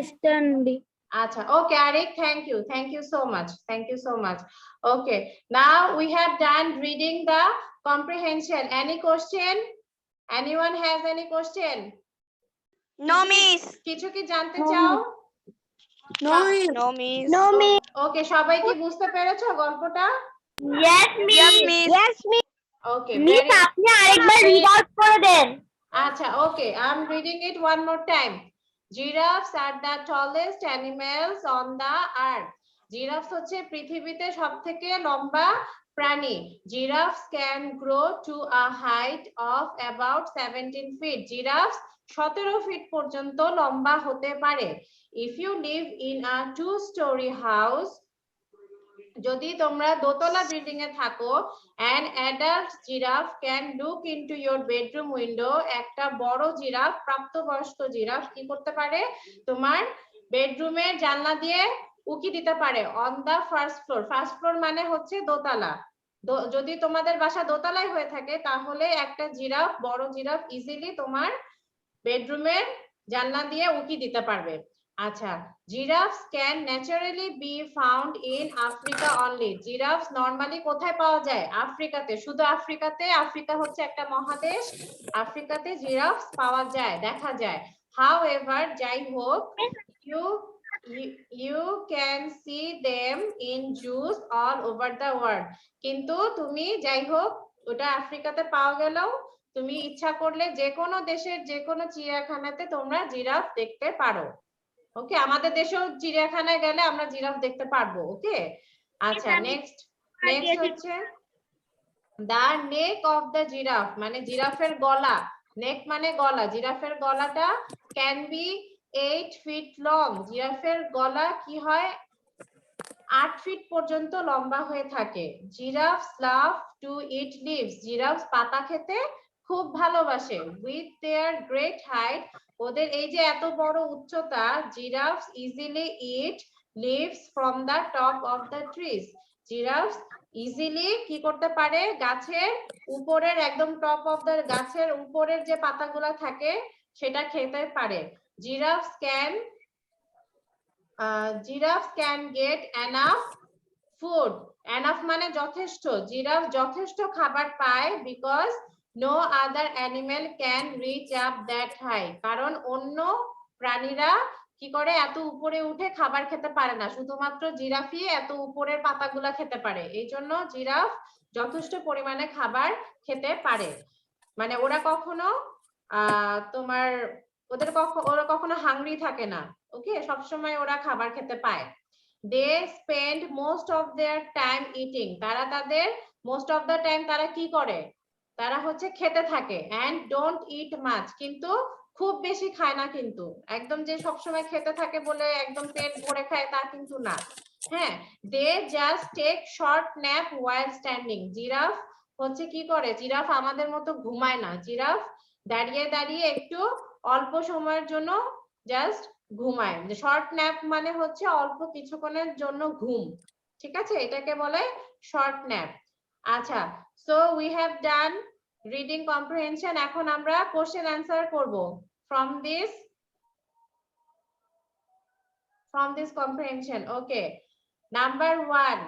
standing. Acha. Okay, Arik, thank you so much. Okay, now we have done reading the comprehension. Any question? Anyone has any question? No, miss. কিছু কি জানতে চাও? No, miss. ওকে, সবাই কি বুঝতে পেরেছো গল্পটা? Yes, miss. Yes, miss. Okay, miss very আপনি আরেকবার রিড আউট করে দেন Acha, okay, I'm reading it one more time. Giraffes are the tallest animals on the earth. Giraffes হচ্ছে পৃথিবীতে সবথেকে লম্বা প্রাণী। Giraffes can grow to a height of about 17 feet. Giraffes 17 feet পর্যন্ত লম্বা হতে পারে। If you live in a two-story house, যদি তোমরা দোতলা বিল্ডিং এ থাকো, an adult giraffe can look into your bedroom window. একটা বড় জিরাফ, প্রাপ্তবয়স্ক জিরাফ কি করতে পারে? তোমার বেডরুমের জানলা দিয়ে উকি দিতে পারে। on the first floor. First floor মানে হচ্ছে দোতলা। যদি তোমাদের বাসা দোতলায় হয়ে থাকে, তাহলে একটা জিরাফ, বড় জিরাফ ইজিলি তোমার বেডরুমের জানলা দিয়ে উকি দিতে পারবে। আচ্ছা, giraffes can naturally be found in Africa only. Giraffes normally কোথায় পাওয়া যায়? আফ্রিকাতে। শুধু আফ্রিকাতে। আফ্রিকা হচ্ছে একটা মহাদেশ। আফ্রিকাতে জিরাফস পাওয়া যায়, দেখা যায়। However, যাই হোক, you can see them in zoos all over the world. কিন্তু তুমি যাই হোক, ওটা আফ্রিকাতে পাওয়া গেলেও তুমি ইচ্ছা করলে যে কোনো দেশের যে কোনো চিড়িয়াখানাতে তোমরা জিরাফ দেখতে পারো। ওকে, আমাদের দেশেও চিড়িয়াখানায় গেলে আমরা জিরাফ দেখতে পারবো। ওকে, আচ্ছা, নেক্সট হচ্ছে the neck of the giraffe, মানে জিরাফের গলা। নেক মানে গলা। জিরাফের গলাটা can be 8 feet long. জিরাফের গলা কি হয়? 8 ফিট পর্যন্ত লম্বা হয়ে থাকে। জিরাফস love to eat leaves. জিরাফস পাতা খেতে খুব ভালোবাসে। with their great height, ওদের এই যে এত বড় উচ্চতা, giraffes easily eat leaves from the top of the trees. Giraffes easily কি করতে পারে? গাছের উপরের একদম টপ অফ দ্য, গাছের উপরের যে পাতাগুলো থাকে সেটা খেতে পারে। জিরাফস can get enough food. Enough মানে যথেষ্ট, জিরাফ যথেষ্ট খাবার পায় because no other animal can reach up that high, কারণ অন্য প্রাণীরা কি করে এত উপরে উঠে খাবার খেতে পারে না, শুধুমাত্র জিরাফই এত উপরের পাতাগুলা খেতে পারে, এই জন্য জিরাফ যথেষ্ট পরিমাণে খাবার খেতে পারে। মানে ওরা কখনো তোমার ওরা কখনো হাংরি থাকে না, ওকে, সবসময় ওরা খাবার খেতে পায়। They spend most of their time eating, তারা তাদের মোস্ট অফ দ্য টাইম তারা কি করে, তারা হচ্ছে খেতে থাকে। অ্যান্ড ডোন্ট ইট মাচ, কিন্তু খুব বেশি খায় না, কিন্তু একদম যে সবসময় খেতে থাকে বলে একদম পেট ভরে খায় তা কিন্তু না। হ্যাঁ, they just take short nap while standing, giraffe হচ্ছে কি করে, জিরাফ আমাদের মতো ঘুমায় না, জিরাফ দাঁড়িয়ে দাঁড়িয়ে একটু অল্প সময়ের জন্য জাস্ট ঘুমায়। শর্ট ন্যাপ মানে হচ্ছে অল্প কিছুক্ষণের জন্য ঘুম, ঠিক আছে, এটাকে বলে শর্ট ন্যাপ। আচ্ছা, so we have done reading comprehension, এখন আমরা কোশ্চেন অ্যান্সার করব from this comprehension. Okay, number 1,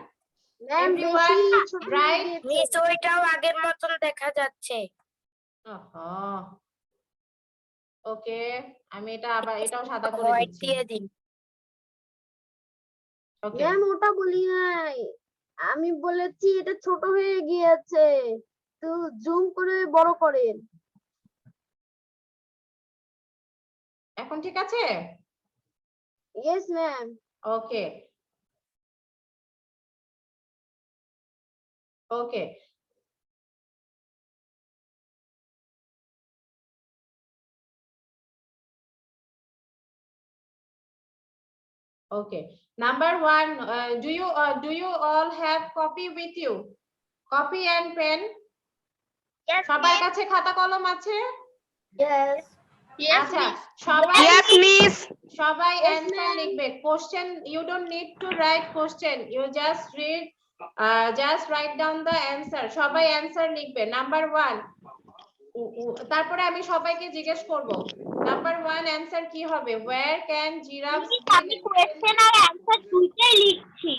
everyone write. Miss ওইটাও আগের মতন দেখা যাচ্ছে। ওকে, আমি এটা আবার এটাও সাদা করে হোয়াইট দিচ্ছি। দিয়ে দিন। ওকে, ম্যাম ওটা বলি নাই, আমি বলেছি এটা ছোট হয়ে গিয়েছে, তো জুম করে বড় করেন। এখন ঠিক আছে? Yes ma'am. Okay, okay, okay, number 1, do you all have copy with you, copy and pen? সবার কাছে খাতা কলম আছে? Yes, আচ্ছা, miss. সবাই Yes, miss. সবাই অ্যানসার লিখবে। Question, you don't need to write question, you just read, just write down the answer. সবাই অ্যানসার লিখবে। নাম্বার 1, তারপরে আমি সবাইকে জিজ্ঞেস করব, নাম্বার 1 অ্যানসার কি হবে? where can giraffes আমি কোয়েশ্চেন আর অ্যানসার দুইটাই লিখছি।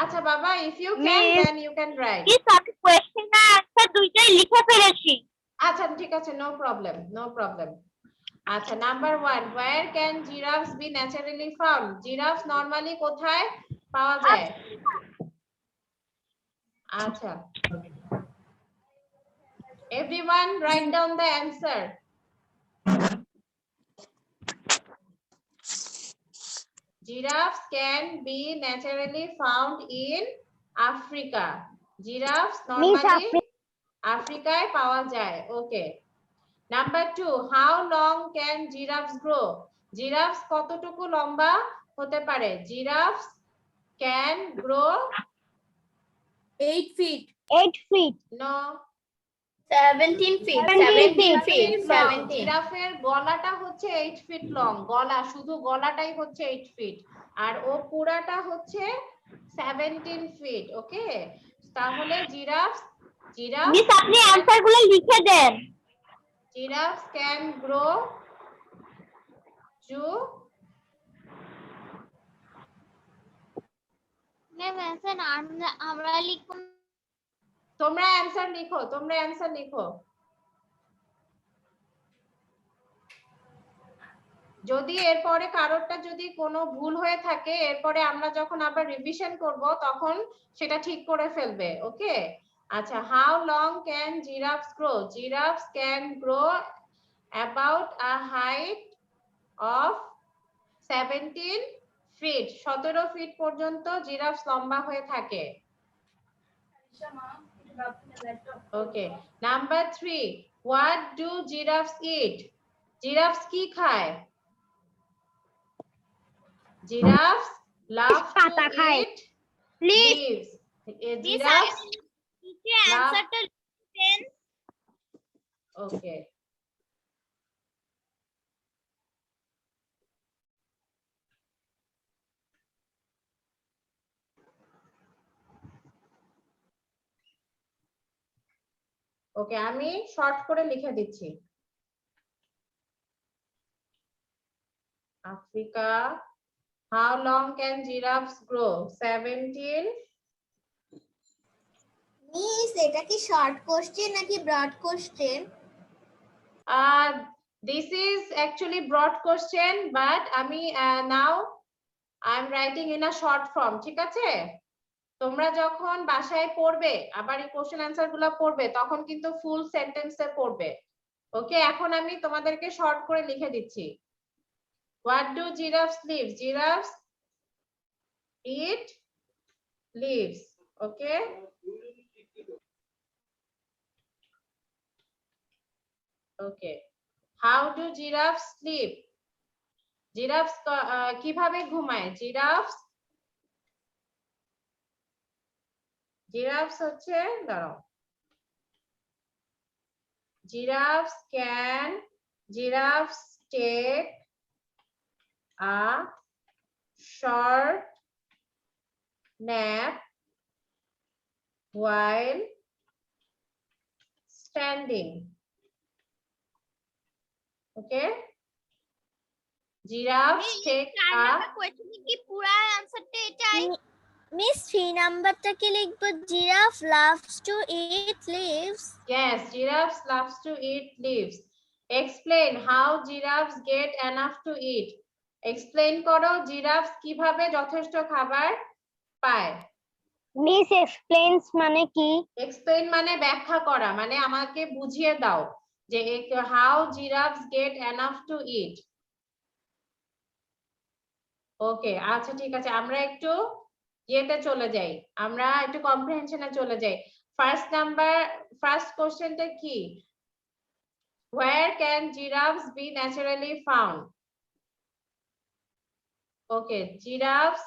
আচ্ছা বাবা, if you can then you can write. Miss আমি কোয়েশ্চেন আর অ্যানসার দুইটাই লিখে ফেলেছি। আচ্ছা ঠিক আছে, নো প্রবলেম, নো প্রবলেম। আচ্ছা, number 1, where can giraffes be naturally found? Giraffe normally কোথায় পাওয়া যায়? আচ্ছা, everyone write down the answer. Giraffes can be naturally found in Africa. Giraffes normally আফ্রিকায় পাওয়া যায়। Okay, number 2, how long can giraffes grow? জিরাফস কতটুকু লম্বা হতে পারে? জিরাফস can grow 8 feet. 8 feet. no 17 feet. 17 feet. 17. জিরাফের গলাটা হচ্ছে 8 ফিট লং, গলা, শুধু গলাটাই হচ্ছে 8 ফিট, আর ও পুরাটা হচ্ছে 17 ফিট। ওকে, তাহলে জিরাফ মিস আপনি অ্যানসারগুলো লিখে দেন। giraffes can grow to ma'am answer আমরা লিখব। তোমরা অ্যানসার লিখো, তোমরা অ্যানসার লিখো। যদি এরপরে কারোরটা যদি কোনো ভুল হয়ে থাকে, এরপরে আমরা যখন আবার রিভিশন করব তখন সেটা ঠিক করে ফেলবে। ওকে, আচ্ছা, how long can giraffes grow? Giraffes can grow about a height of 17 feet, 17 feet পর্যন্ত জিরাফস লম্বা হয়ে থাকে। Okay, number 3, what do giraffes eat? Giraffes কি খায়? Giraffes love to eat leaves. Giraffes নিচে অ্যানসারটা লিখেন। okay. ওকে, আমি শর্ট করে লিখে দিচ্ছি। Africa, how long can giraffes grow? 17 miss এটা কি শর্ট কোশ্চেন নাকি broad question? This is actually broad question, but আমি now I'm writing in a short form. ঠিক আছে, তোমরা যখন বাসায় পড়বে আবার এই কোশ্চেন অ্যান্সার গুলো পড়বে তখন কিন্তু ফুল সেন্টেন্সে পড়বে। ওকে, এখন আমি তোমাদেরকে শর্ট করে লিখে দিচ্ছি। What do giraffes live? Giraffes eat leaves. Okay. Okay. How do giraffes sleep? Giraffes কিভাবে ঘুমায়? Giraffes হচ্ছে, দাঁড়াও, Giraffes take a short nap while standing. Okay. Giraffes take a কোশ্চেনে কি পুরো অ্যানসারটা এটাই? মিস 3 নাম্বারটা কি লিখবো? Giraffe loves to eat leaves. Yes, giraffes loves to eat leaves. Explain how giraffes get enough to eat. Explain করো giraffes কিভাবে যথেষ্ট খাবার পায়। মিস explains মানে কি? Explain মানে ব্যাখ্যা করা, মানে আমাকে বুঝিয়ে দাও যে how giraffes get enough to eat. ওকে, আচ্ছা ঠিক আছে, আমরা একটু ইয়েতে চলে যাই, আমরা একটু কম্প্রিহেনশনে চলে যাই। ফার্স্ট কোশ্চেনটা কি? Where can giraffes be naturally found? Okay, giraffes.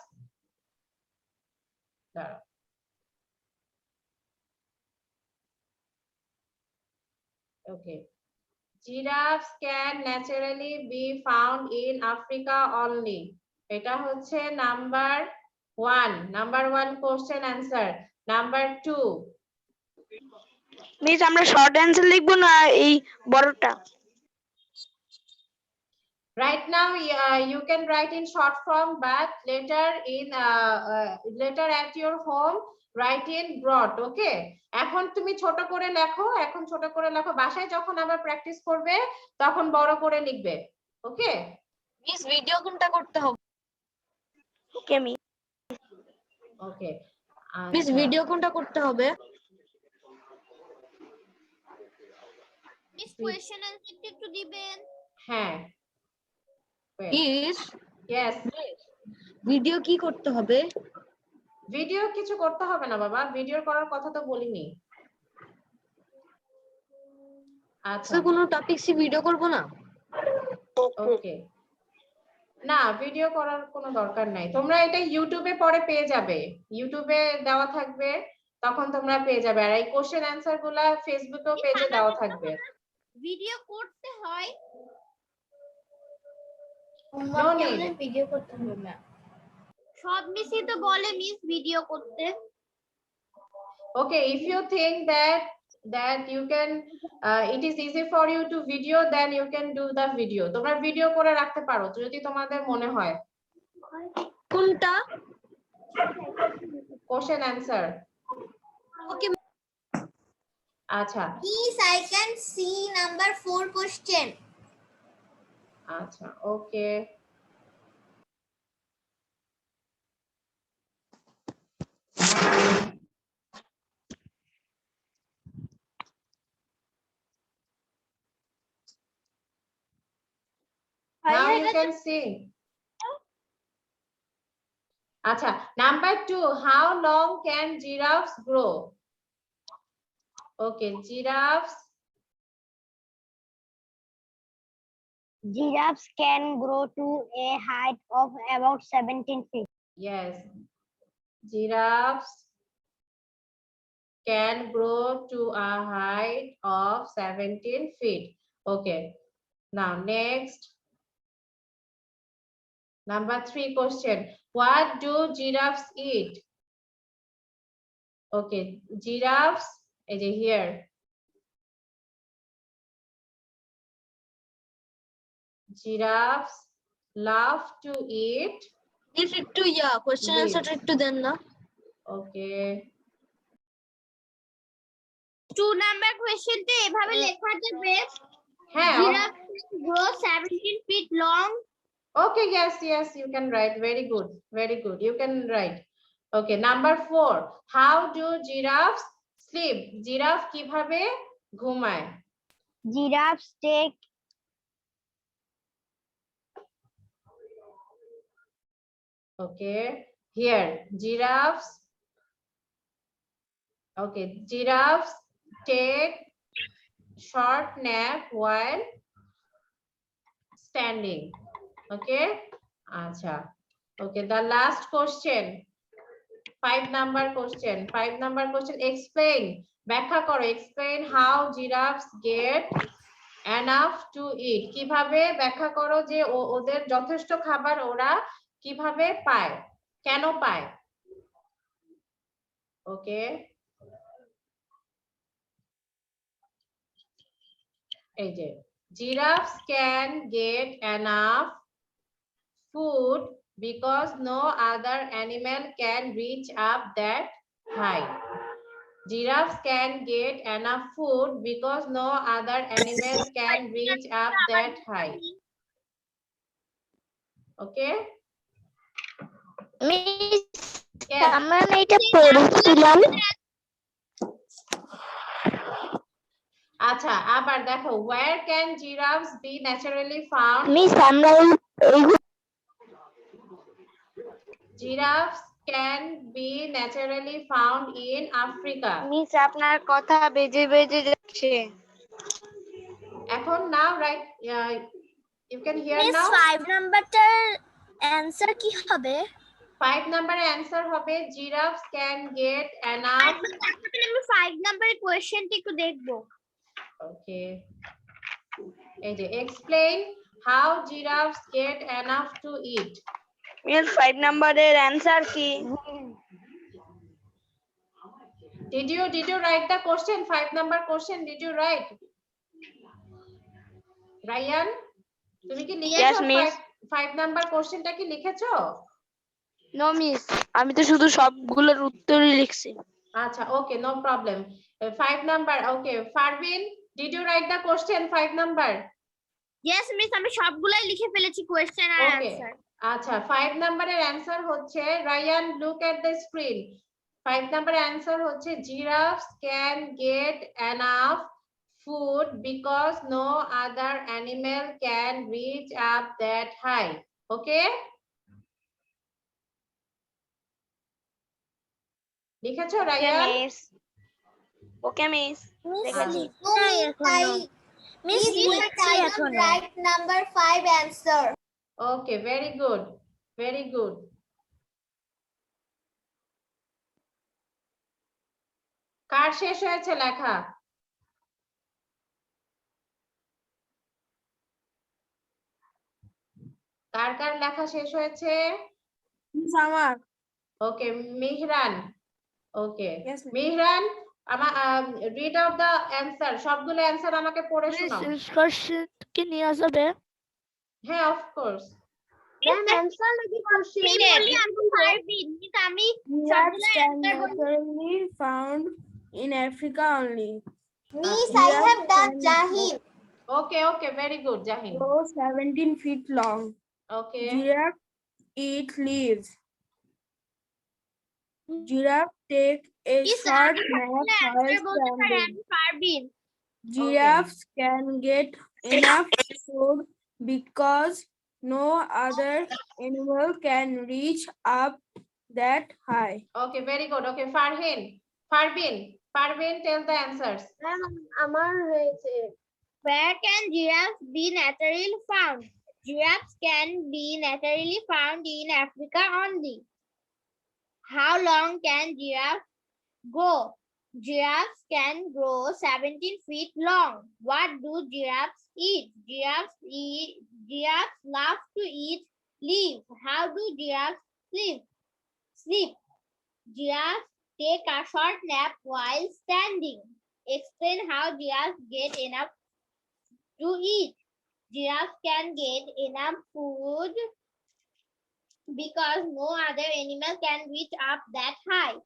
Okay, giraffes can naturally be found in Africa only. এটা হচ্ছে number 1 question answer. Number 2, miss আমরা শর্ট অ্যান্সার লিখবো না এই বড়টা? right now you can write in short form, but later at your home write in broad. Okay, এখন তুমি ছোট করে লেখো, বাসায় যখন আবার প্র্যাকটিস করবে তখন বড় করে লিখবে। ওকে মিস ভিডিও কোনটা করতে হবে? ওকে মিস। ওকে মিস ভিডিও কোনটা করতে হবে? মিস কোশ্চেন অ্যানসারটা একটু দিবেন? হ্যাঁ, মিস ইয়েস। ভিডিও কি করতে হবে? ভিডিও কিছু করতে হবে না বাবা, ভিডিও করার কথা তো বলিনি। আচ্ছা, কোনো টপিকসই ভিডিও করব না? ওকে, না ভিডিও করার কোনো দরকার নাই, তোমরা এটা ইউটিউবে পরে পেয়ে যাবে, ইউটিউবে দেওয়া থাকবে, তখন তোমরা পেয়ে যাবে। আর এই কোশ্চেন অ্যানসার গুলা ফেসবুকেও পেজে দেওয়া থাকবে। ভিডিও করতে হয়? No need. ভিডিও করতে হবে না। সব মিসই তো বলে মিস ভিডিও করতে। Okay, if you think that you can it is easy for you to video, then you can do the video. তোমরা ভিডিও করে রাখতে পারো যদি তোমাদের মনে হয়। কোনটা? Question answer. ওকে আচ্ছা Miss, I can see number 4 question. আচ্ছা, ওকে, now you can see. আচ্ছা, number 2, how long can giraffes grow? Okay, giraffes can grow to a height of about 17 feet. Yes, giraffes can grow to a height of 17 feet. Okay, now next, number 3 question. What do giraffes eat? Okay, giraffes, here. Giraffes love to eat. Miss একটু question অ্যানসারটা একটু দেন না? Okay. 2 number কোশ্চেনটা এভাবে লেখা যাবে হ্যাঁ giraffe can grow 17 feet long. okay, yes, you can write. Very good, you can write. Okay, number 4, how do giraffes sleep? Giraffe কিভাবে ঘুমায়? Giraffes take Okay, here giraffes. Okay, giraffes take short nap while standing. Okay, acha. Okay, the last question, 5 number question. Explain, ব্যাখ্যা করো, explain how giraffes get enough to eat. কিভাবে ব্যাখ্যা করো যে ওদের যথেষ্ট খাবার ওরা কিভাবে পায়, কেন পায়? ওকে, এই যে giraffes can get enough food because no other animal can reach up that high. Giraffes can get enough food because no other animal can reach up that high. Okay? Miss, Yes. আমরা না এটা পড়েছিলাম। আচ্ছা, আবার দেখো, where can giraffes be naturally found? Miss আমরা এই Giraffes can be naturally found in Africa. Miss আপনার কথা বেজে বেজে যাচ্ছে। এখন now right, you can hear Miss now. 5 নাম্বারটার answer কি হবে? 5 number answer হবে giraffes can get enough. আমি 5 নাম্বারের কোশ্চেনটা একটু দেখবো। Okay, এই যে explain how giraffes get enough to eat. Miss 5 নাম্বারের অ্যানসার কি? Did you write the question? 5 number question did you write? Ryan, তুমি কি লিখেছো? Yes, miss. 5 number কোশ্চেনটা কি লিখেছো? নো মিস, আমি তো শুধু সবগুলোর উত্তরই লিখছি। আচ্ছা, okay, no problem. 5 number, okay. Farvin, did you write the question 5 number? Yes miss, আমি সবগুলাই লিখে ফেলেছি কোশ্চেন আর Okay. অ্যানসার। আচ্ছা, 5 নাম্বারের অ্যানসার হচ্ছে, Ryan look at the screen. 5 নাম্বারের অ্যানসার হচ্ছে giraffes can get enough food because no other animal can reach up that high. Okay? লিখেছো রায়ান? মিস ওকে মিস দেখেছি। মিস লিখছি এখনো। Write number 5 answer. Okay, very good. কার শেষ হয়েছে লেখা? কার লেখা শেষ হয়েছে? আমার okay, Mihran. Okay, Yes, ma'am. Mihran, read out the answer, সবগুলো অ্যানসার আমাকে পড়ে শোনাও। কোশ্চেন কি নিয়ে যাবে? হ্যাঁ, অফ কোর্স। ম্যাম অ্যানসার নাকি কোশ্চেন? আমি পারবি, কিন্তু আমি Giraffes সবগুলো can অ্যানসার বলতে naturally found in Africa only. Miss I have that, Jahid. Okay, very good Jahin. Grow 17 feet long. Okay, Giraffe eat leaves. Giraffe take a short nap while answer বলতে পারে, standing. আমি পারবি। Giraffes can get enough food because no other animal can reach up that high. Okay, very good. Okay, Farbin tell the answers. Ma'am আমার হয়েছে। Where can giraffes be naturally found? Giraffes can be naturally found in Africa only. How long can giraffes go? Giraffes can grow 17 feet long. What do giraffes eat? Giraffes love to eat leaves. How do giraffes sleep? Giraffes take a short nap while standing. Explain how giraffes get enough to eat. Giraffes can get enough food because no other animal can reach up that high.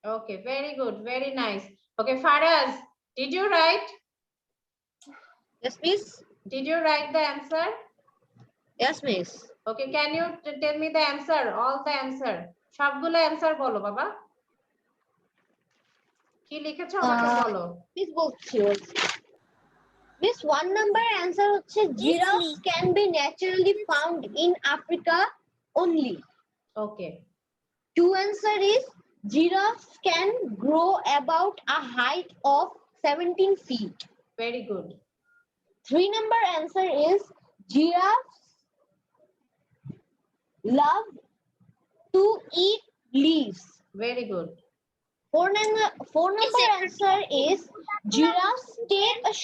Okay, very good, very nice. Okay, Faraz, did you write? Yes, miss. Did you write the answer? Yes, miss. Okay, can you tell me the answer? All the answer. সবগুলো answer বলো বাবা। কি লিখেছো আমাকে বলো। Miss বলছি। Miss, 1 number answer হচ্ছে giraffes can be naturally found in Africa only. Okay. 2 answer is giraffes can grow about a height of 17 feet. Very good. 3 number answer is giraffes love to eat leaves. Very good. 4 number answer is giraffes take a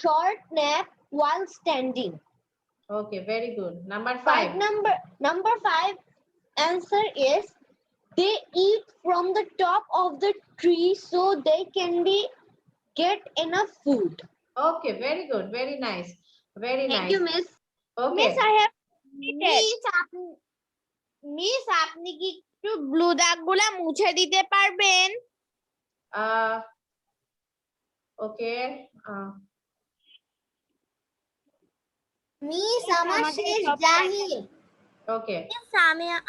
short nap while standing. Okay, very good. Number 5 5. number 5 answer is they eat from the top of the tree so they can get enough food. Okay, very good. Very nice. Very Thank nice. you, miss. Okay. Miss, I have miss আপনি কি একটু blue দাগগুলা মুছে দিতে পারবেন? Okay. Miss আমার শেষ Zahid. Okay. Miss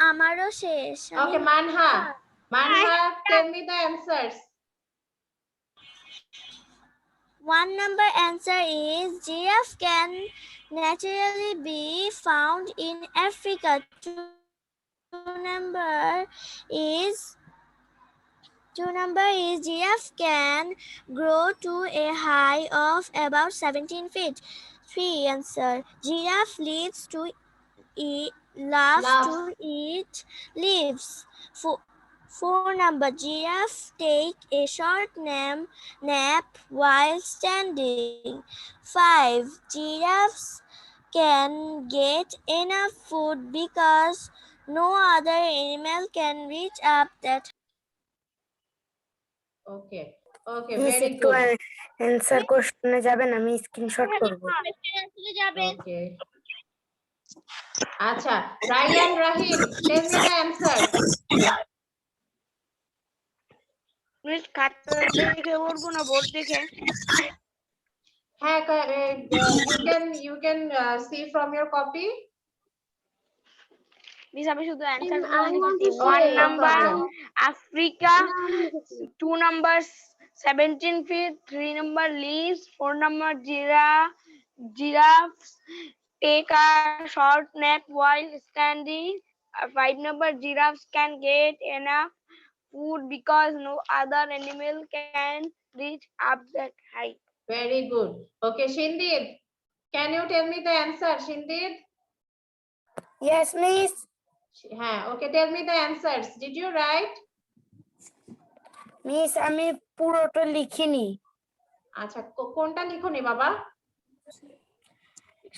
আমারও শেষ। Okay, Manha. Manha, tell me the answers. 1 number answer is giraffe can naturally be found in Africa. 2 number is giraffe can grow to a height of about 17 feet. 3 answer giraffe loves to eat leaves. 4 number giraffe take a short nap while standing. 5 giraffes can get enough food because no other animal can reach up that. Okay. Okay, very good. Answer কোশ্চেনে যাবেন, আমি screenshot করব। Okay. আচ্ছা, Ryan Rahim, tell me the answer. Miss খাতা দেখে পড়বো না board দেখে? হ্যাঁ, you can see from your copy. Miss আমি শুধু answer Okay, 1 no number problem. Africa, 2 number 17 feet, 3 number leaves, 4 number giraffes take a short nap while standing, 5 number giraffes can get enough food because no other animal can reach up that height. Very good. Okay, Shindid, can you tell me the answer, Shindid? Yes, miss. হ্যাঁ, okay, tell me the answers. Did you write? Miss আমি পুরোটা লিখিনি, আচ্ছা, কোনটা লিখোনি বাবা?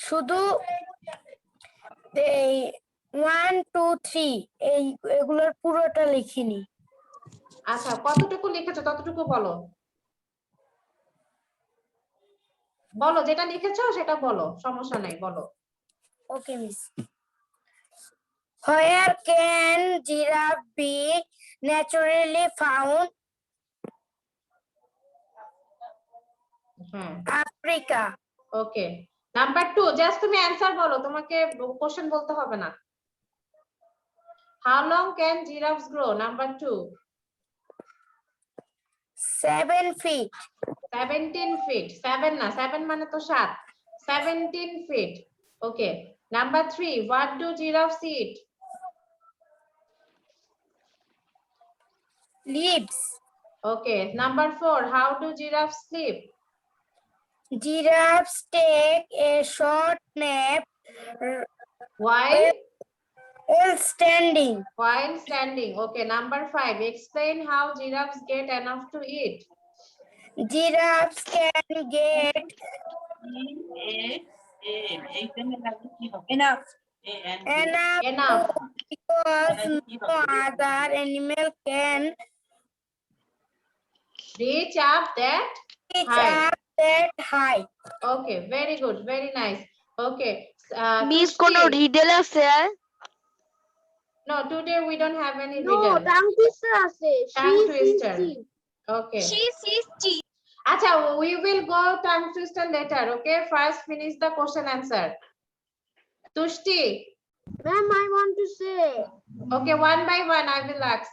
শুধু এই 1 2 3 এগুলোর পুরোটা লিখিনি। আচ্ছা, কতটুকু লিখেছো ততটুকু বলো। বলো, যেটা লিখেছো সেটা বলো, সমস্যা নাই, বলো। Okay, miss. Where can giraffe be naturally found? হ্যাঁ, Africa. ওকে। নাম্বার 2, জাস্ট তুমি অ্যানসার বলো, তোমাকে কোশ্চেন বলতে হবে না। How long can giraffes grow? Number 2. 7 feet. 17 feet. 7 না, 7 মানে তো 7। 17 feet. Okay. Number 3, what do giraffes eat? Leaves. Okay. Number 4, how do giraffes sleep? Giraffes take a short nap While standing. standing. Okay. Number 5, explain how giraffes get enough to eat. Giraffes can get enough because no other animal can Reach up that reach height. up that height. Okay, very good, very nice. Okay. Miss Tushti. কোন Riedel আছে? No, today we don't have any riddle. tongue twister আছে। Tongue twister. Okay. She sees cheese. Acha, we will go tongue twister later. Okay, first finish the question answer. Tushti. Ma'am, I want to say. Okay, one by one I will ask.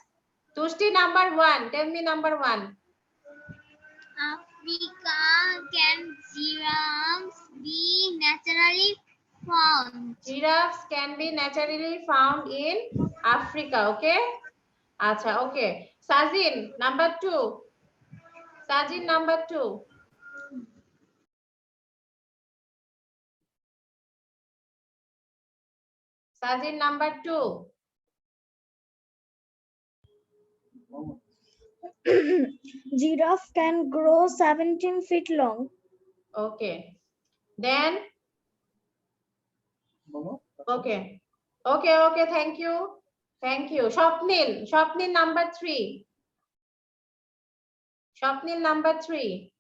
Tushti, number 1. Tell me number 1. Africa, can giraffes be naturally found? Giraffes can be naturally found in Africa. Okay. Acha, okay. Sajin, number 2. Sajin, number 2. Sajin, number 2. Giraffe can grow 17 feet long. Okay. Then. Okay. Okay. Thank you. Thank you. Shopnil, number 3. Shopnil, number 3.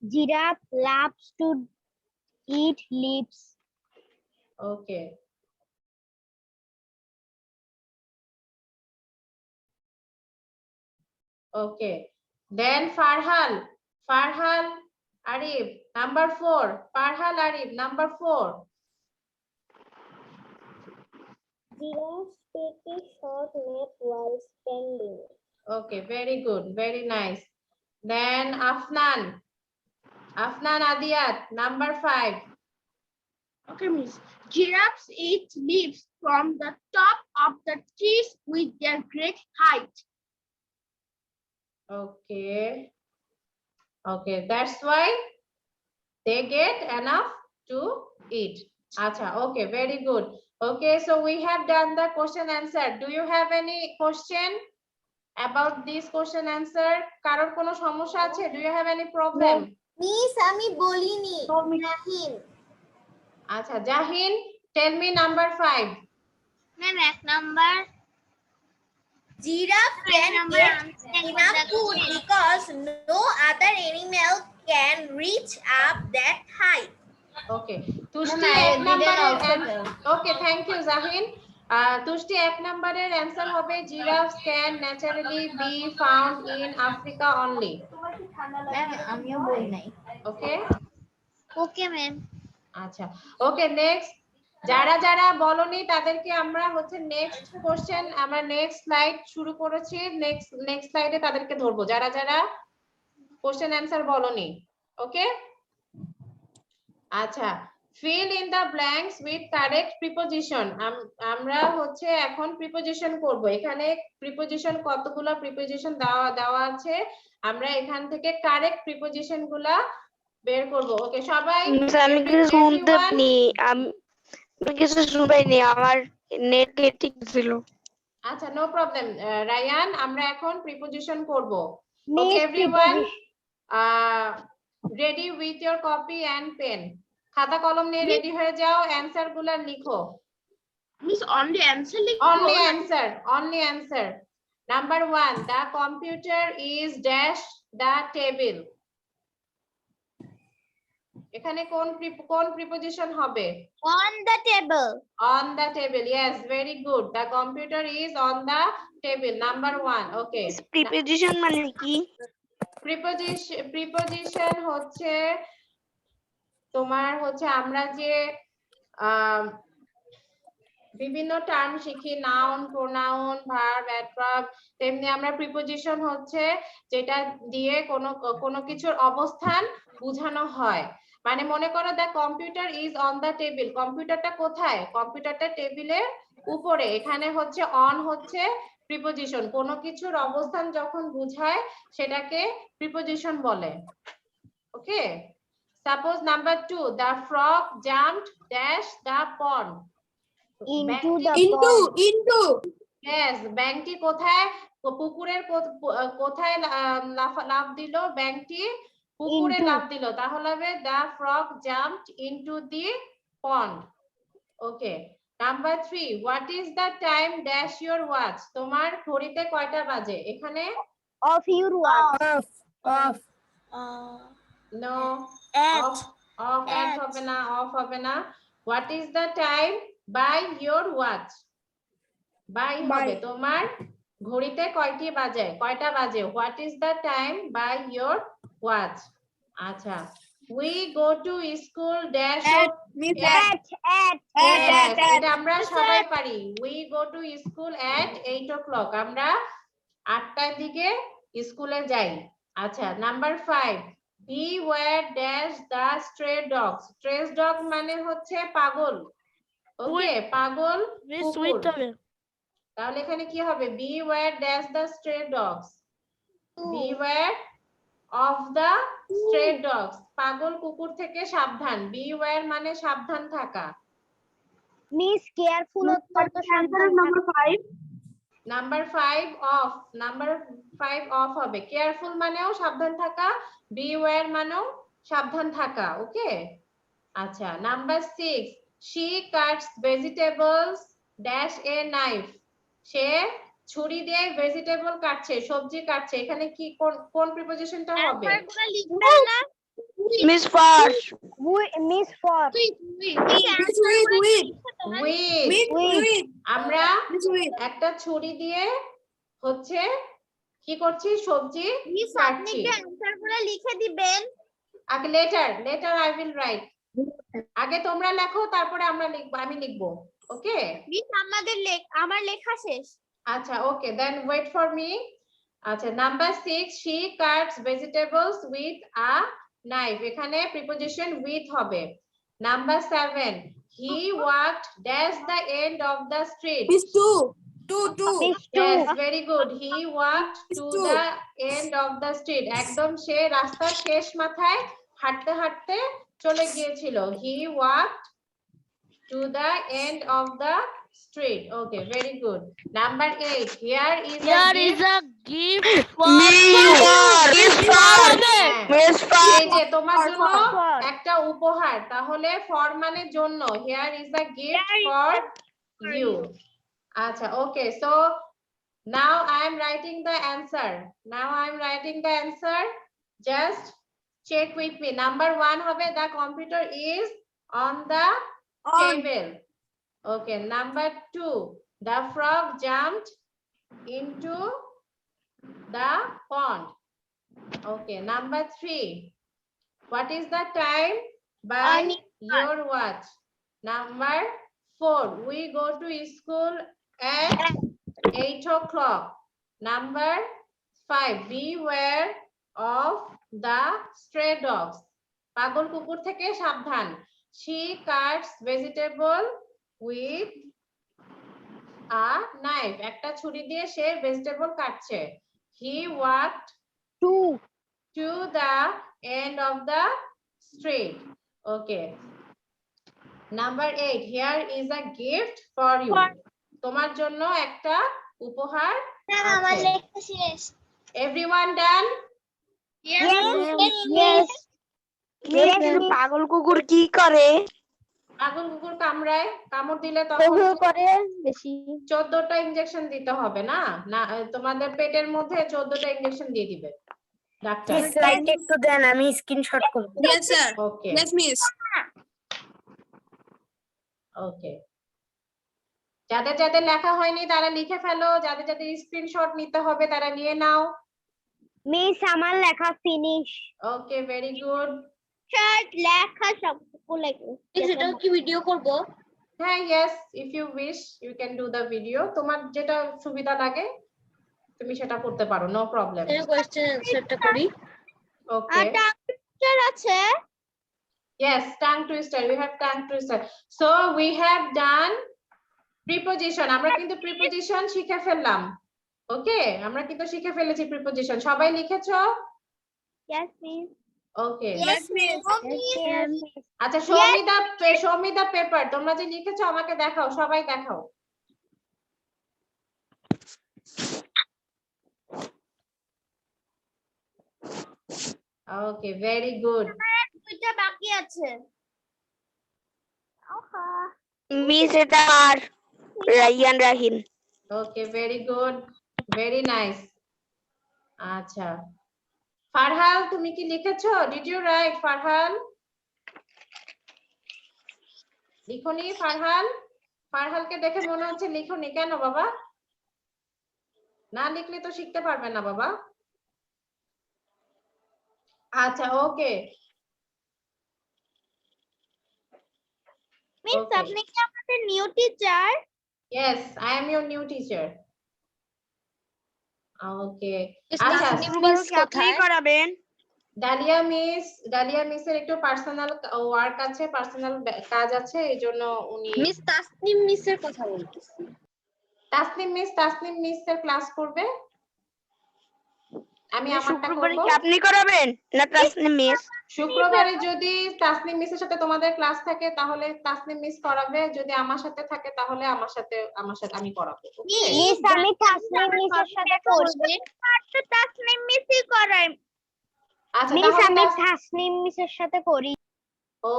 Giraffe loves to eat leaves. Okay. Okay. Then Farhal Arif, number 4. Farhal Arif, number 4. Giraffes take a short nap while standing. Okay, very good, very nice. Then Afnan Adiyat, number 5. Okay, miss. Giraffes eat leaves from the top of the trees with their great height. Okay. Okay, that's why they get enough to eat. Acha, okay, very good. Okay, so we have done the question answer. Do you have any question about this question answer? কারোর কোনো সমস্যা আছে? Do you have any problem? Miss, আমি বলিনি। জাহিন। আচ্ছা, Jahin, tell me number 5. Ma'am, এক number. Giraffe can get enough food because no other animal can reach up that height. Okay. Tushti এক নম্বরের Okay, thank you Zahin. Tushti এক নম্বরের answer হবে giraffes can naturally be found in Africa only. আমিও বলি নাই। Okay? Okay, ma'am. আচ্ছা। Okay, next. যারা বলনি তাদেরকে আমরা হচ্ছে নেক্সট কোশ্চেন আমরা নেক্সট স্লাইড শুরু করেছি, নেক্সট স্লাইডে তাদেরকে ধরবো যারা কোশ্চেন অ্যানসার বলনি। ওকে, আচ্ছা, fill in the blanks with correct preposition. আমরা হচ্ছে এখন প্রিপোজিশন করব। এখানে প্রিপোজিশন কতগুলো প্রিপোজিশন দেওয়া আছে, আমরা এখান থেকে কারেক্ট প্রিপোজিশন গুলা বের করব। ওকে সবাই, আমি কিছু শুনতে পাইনি, আমি কিছু শুনতে আমার নেট ঠিক ছিল। আচ্ছা, নো প্রবলেম রায়ান, আমরা এখন প্রিপোজিশন করব। Okay everyone, ready with your copy and pen. খাতা কলম নিয়ে রেডি হয়ে যাও, অ্যানসার গুলা লিখো। Miss, only answer লিখবো? only answer. Number 1, the computer is dash the table. এখানে কোন প্রিপোজিশন হবে? On the table. On the table, yes, very good. The computer is on the table. Number 1. Okay. Preposition মানে কি? Preposition হচ্ছে তোমার হচ্ছে আমরা যে বিভিন্ন টার্ম শিখি, নাউন, প্রোনাউন, ভার্ব, অ্যাডভার্ব, তেমনি আমরা প্রিপোজিশন হচ্ছে যেটা দিয়ে কোনো কিছুর অবস্থান বোঝানো হয়। মানে মনে করো the computer is on the table, কম্পিউটারটা কোথায়? কম্পিউটারটা টেবিলের উপরে। এখানে হচ্ছে অন হচ্ছে প্রিপোজিশন, কোনো কিছুর অবস্থান যখন বোঝায় সেটাকে প্রিপোজিশন বলে। Okay, suppose number 2, the frog jumped dash the pond. Into. Yes, ব্যাঙটি কোথায়? পুকুরের কোথায় লাফ দিল? ব্যাঙটি পুকুরে লাফ দিল। তাহলে হবে the frog jumped into the pond. Okay. Number 3, what is the time dash your watch? তোমার ঘড়িতে কয়টা বাজে? এখানে Of your watch. no, of at হবে না, অফ হবে না। What is the time by your watch? By হবে তোমার ঘড়িতে কয়টা বাজে? What is the time by your watch? আচ্ছা, we go to school dash এটা আমরা সবাই পারি। We go to school at 8 o'clock, আমরা 8টার দিকে স্কুলে যাই। আচ্ছা, number 5, beware dash the stray dogs. Stray dog মানে হচ্ছে পাগল। ওকে, পাগল মিস কুকুর। উইথ হবে। তাহলে এখানে কি হবে? beware dash the stray dogs. beware of the stray dogs, পাগল কুকুর থেকে সাবধান। beware মানে সাবধান থাকা। মিস কেয়ারফুল উত্তর তো সাবধান number 5 number 5 of, number 5 of হবে। কেয়ারফুল মানেও সাবধান থাকা, beware মানেও সাবধান থাকা। ওকে, আচ্ছা, number 6, she cuts vegetables dash a knife. সে ছুরি দিয়ে ভেজিটেবল কাটছে, সবজি কাটছে। এখানে কি কোন প্রিপোজিশনটা হবে? লিখবে না miss first miss for with. আমরা একটা ছুরি দিয়ে হচ্ছে কি করছি? সবজি কাটছি। অ্যানসার গুলো লিখে দিবেন। আগে লেটার আই উইল রাইট। আগে তোমরা লেখো, তারপরে আমি লিখবো। ওকে মিস আমার লেখা শেষ। আচ্ছা, ওকে, দেন ওয়েট ফর মি। আচ্ছা, number 6, she cuts vegetables with a knife. এখানে প্রিপোজিশন with হবে। Number 7, he walked dash the end of the street. Yes, very good. He walked to the end of the street. একদম সে রাস্তার শেষ মাথায় হাঁটতে হাঁটতে চলে গিয়েছিল। He walked to the end of the street. Okay, very good. Number 8, here is a gift for miss এই যে তোমার জন্য একটা উপহার। তাহলে ফর মানে জন্য, here is a gift for you. আচ্ছা, okay, so now I am writing the answer. Just check with me. Number 1 হবে the computer is on the table. Okay, number 2, the frog jumped into the pond. Okay, number 3, what is the time by your watch? Number 4, we go to school at 8 o'clock. Number 5, beware of the stray dogs. পাগল কুকুর থেকে সাবধান। She cuts vegetable with a knife. একটা ছুরি দিয়ে সে vegetable কাটছে। He walked to the end of the street. Okay. Number 8, here is a gift for you. তোমার জন্য একটা উপহার আমার আছে। লেখা শেষ। Everyone done? Yes. পাগল কুকুর কি করে? পাগল কুকুর কামড়ায়, কামড় দিলে তখন করে বেশি 14টা ইনজেকশন দিতে হবে না? না, তোমাদের পেটের মধ্যে 14টা ইনজেকশন দিয়ে দিবে ডাক্তার। স্লাইড একটু দেন, আমি স্ক্রিনশট করব। Yes, sir. ওকে, Yes, miss. ওকে, যাদের লেখা হয়নি তারা লিখে ফেলো, যাদের স্ক্রিনশট নিতে হবে তারা নিয়ে নাও। মিস আমার লেখা ফিনিশ। ওকে, ভেরি গুড। লেখা সবটুকু লেখো। সেটা কি ভিডিও করব? হ্যাঁ, yes, if you wish you can do the video. তোমার যেটা সুবিধা লাগে তুমি সেটা করতে পারো, নো প্রবলেম। কোশ্চেন আনসারটা করি। ওকে, আছে yes, tongue twister, we have tongue twister. So we have done preposition. আমরা কিন্তু preposition শিখে ফেললাম। ওকে, আমরা কিন্তু শিখে ফেলেছি preposition। সবাই লিখেছো? Yes, miss. ওকে, Yes, miss. আচ্ছা, show me the paper. তোমরা যে লিখেছো আমাকে দেখাও, সবাই দেখাও। Okay, very good. দুইটা বাকি আছে। মিস এটা আর Rayan Rahin. Okay, very good, very nice. আচ্ছা, ফারহাল তুমি কি লিখেছো? Did you write Farhal? লিখোনি ফারহান? ফারহানকে দেখে মনে হচ্ছে লিখোনি, কেন বাবা? না লিখলে তো শিখতে পারবে না বাবা। আচ্ছা ওকে মিস Okay. আপনি কি আমাদের new teacher? Yes, I am your new teacher. Okay. Miss আচ্ছা Tasneem কি আপনিই করাবেন? ডালিয়া মিসের একটু পার্সোনাল ওয়ার্ক আছে, পার্সোনাল কাজ আছে, এইজন্য উনি মিস তাসনিম মিসের কথা বলতেছি। তাসনিম মিসের ক্লাস করবে, আমি আমারটা শুক্রবারে করব। কি আপনি করাবেন না তাসনিম মিস? শুক্রবারে যদি তাসনিম মিসের সাথে তোমাদের ক্লাস থাকে তাহলে তাসনিম মিস করাবে, যদি আমার সাথে থাকে তাহলে আমার সাথে আমি করাবো। Okay? মিস আমি তাসনিম মিসের সাথে করব। তাসনিম মিসই করাই। আচ্ছা মিস তাহলে আমি তাসনিম মিসের সাথে করি। ও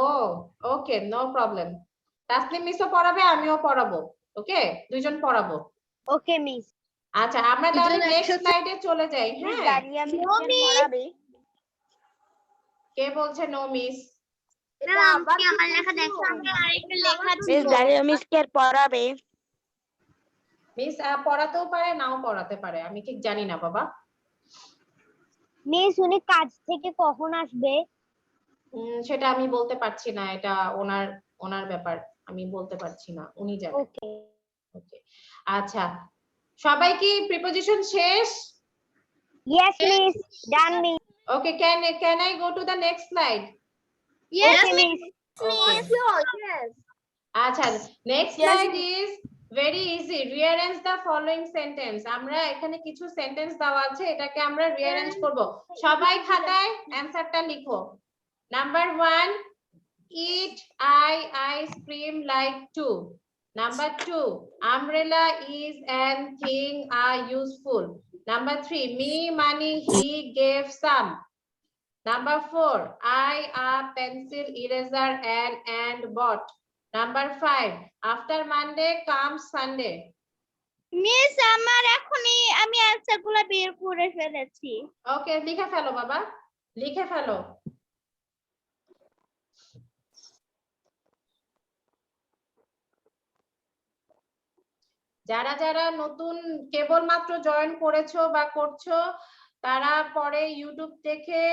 ওকে, নো প্রবলেম। তাসনিম মিসও পড়াবে, আমিও পড়াবো। ওকে, দুইজন পড়াবো। ওকে মিস। আচ্ছা আমরা তাহলে নেক্সট স্লাইডে চলে যাই। হ্যাঁ, ডালিয়া মিস পড়াবে। কে বলছে নো মিস? আপনি আমার লেখা দেখছেন, আমি আরেকটা লেখা মিস ডালিয়া মিস কে পড়াবে? মিস পড়াতেও পারে, নাও পড়াতে পারে, আমি ঠিক জানি না বাবা। মিস উনি কাজ থেকে কখন আসবে? সেটা আমি বলতে পারছি না, এটা ওনার ব্যাপার, আমি বলতে পারছি না, উনি জানেন। ওকে। ওকে আচ্ছা, সবাই কি প্রিপোজিশন শেষ? Yes miss, done miss. Okay, can I go to the next slide? Yes, miss. Okay. Yes. আচ্ছা, next Yes, slide is very easy. Rearrange the following sentence. আমরা এখানে কিছু সেন্টেন্স দেওয়া আছে, এটাকে আমরা রিঅ্যারেঞ্জ করব। সবাই খাতায় অ্যানসারটা লিখো। Number 1, eat ice cream like 2. Number 2, umbrella is an thing are useful. Number 3, me money he gave some. Number 4, I a pencil eraser and bought. Number 5, after Monday comes Sunday. Miss আমার এখনই আমি অ্যানসারগুলো বের করে ফেলেছি। ওকে, লিখে ফেলো বাবা, লিখে ফেলো। যারা যারা নতুন কেবলমাত্র জয়েন করেছো বা করছো, তারা পরে ইউটিউব দেখে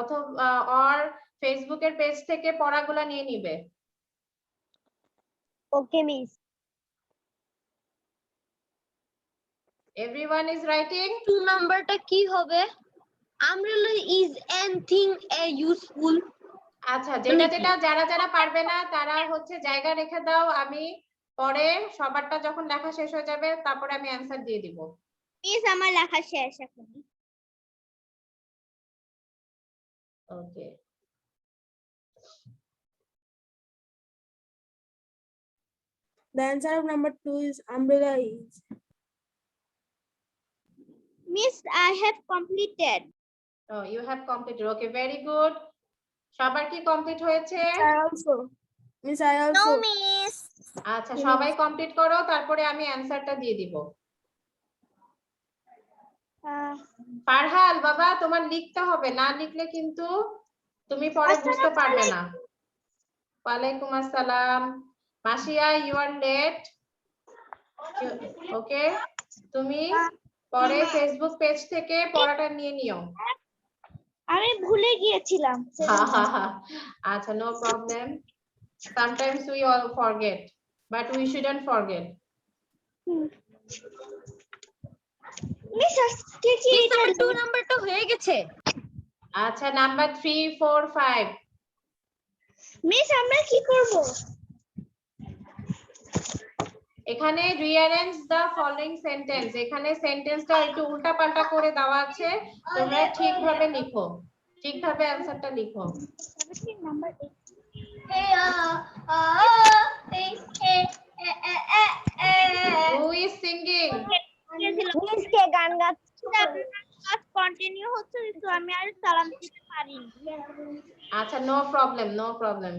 অথবা অর ফেসবুকের পেজ থেকে পড়াগুলা নিয়ে নিবে। ওকে মিস। Everyone is writing? 2 নাম্বারটা কি হবে? Umbrella is anything useful. আচ্ছা, যেটা যারা যারা পারবে না তারা হচ্ছে জায়গা রেখে দাও, আমি পরে সবারটা যখন লেখা শেষ হয়ে যাবে তারপরে আমি অ্যানসার দিয়ে দিব। মিস আমার লেখা শেষ এখন। ওকে, The answer of number 2 is umbrella is. Miss, I have completed. Oh, you have completed. Okay, very good. সবার কি কমপ্লিট হয়েছে? I also. Miss, I also. No, miss. আচ্ছা, সবাই কমপ্লিট করো, তারপরে আমি অ্যানসারটা দিয়ে দিব। ফারহাল বাবা, তোমার লিখতে হবে, না লিখলে কিন্তু তুমি পরে বুঝতে পারবে না। ওয়ালাইকুম আসসালাম। Masia, you R late. ওকে, তুমি পরে ফেসবুক পেজ থেকে পড়াটা নিয়ে নিও। আমি ভুলে গিয়েছিলাম। আচ্ছা, no problem. Sometimes we all forget, but we shouldn't forget. Miss আজকে কি এটা 2 নাম্বারটা হয়ে গেছে। আচ্ছা, নাম্বার 3, 4, 5. মিস আমরা কি করব? এখানে rearrange the following sentence. এখানে সেন্টেন্সটা একটু উল্টাপাল্টা করে দেওয়া আছে, তোমরা ঠিকভাবে লিখো, ঠিকভাবে অ্যানসারটা লিখো। Number Who is singing? Miss কে গান গাচ্ছে? কন্টিনিউ হচ্ছে তো আমি আর সালাম দিতে পারিনি। আচ্ছা, no problem, no problem.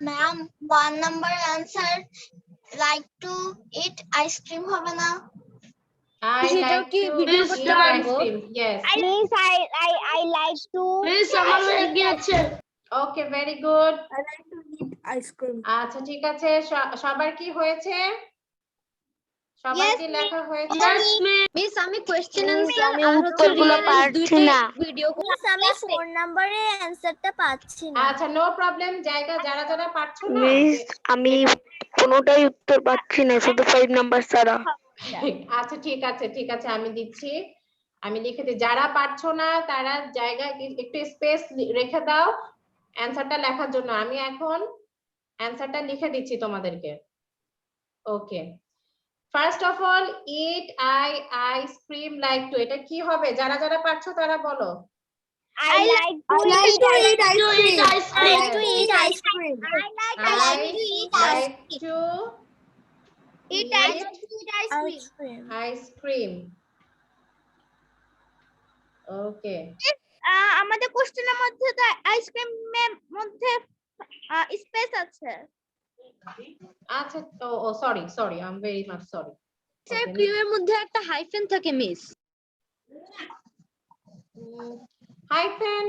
Ma'am 1 number answer like to eat ice cream হবে না? I সেটাও like কি to ভিডিও eat করতে ice পারবো? cream. Yes. Miss, I like to. Miss আমার হয়ে গিয়েছে। Okay, very good. I like to eat ice cream. আচ্ছা ঠিক আছে, সবার কি হয়েছে? সবার Yes, কি লেখা হয়েছে? Yes, miss. মিস আমি কোশ্চেন Miss, আনসার আমি আর হচ্ছে উত্তরগুলো rearrange পারছি দুইটাই না। ভিডিও Miss, আমি 4 নম্বরে অ্যানসারটা পাচ্ছি না। আচ্ছা নো প্রবলেম, জায়গা যারা যারা পারছো না মিস আমি কোনোটাই উত্তর পাচ্ছি না, শুধু 5 নাম্বার ছাড়া। আচ্ছা ঠিক আছে আমি দিচ্ছি, আমি লিখে দিই। যারা পারছো না তারা জায়গায় একটু স্পেস রেখে দাও অ্যানসারটা লেখার জন্য। আমি এখন অ্যানসারটা লিখে দিচ্ছি তোমাদেরকে। Okay, first of all eat ice cream like to, এটা কি হবে? যারা যারা পারছো তারা বলো। I like to like to eat ice To cream. eat ice I cream. like to eat ice cream. I like to eat ice like cream. to Eat I eat like to eat ice cream. ice cream. ওকে, আমাদের কোশ্চেনের মধ্যে তো আইসক্রিমের মধ্যে space আছে। আচ্ছা oh sorry I am very much sorry. Sir ক্রিমের মধ্যে একটা হাইফেন থাকে মিস। হাইফেন,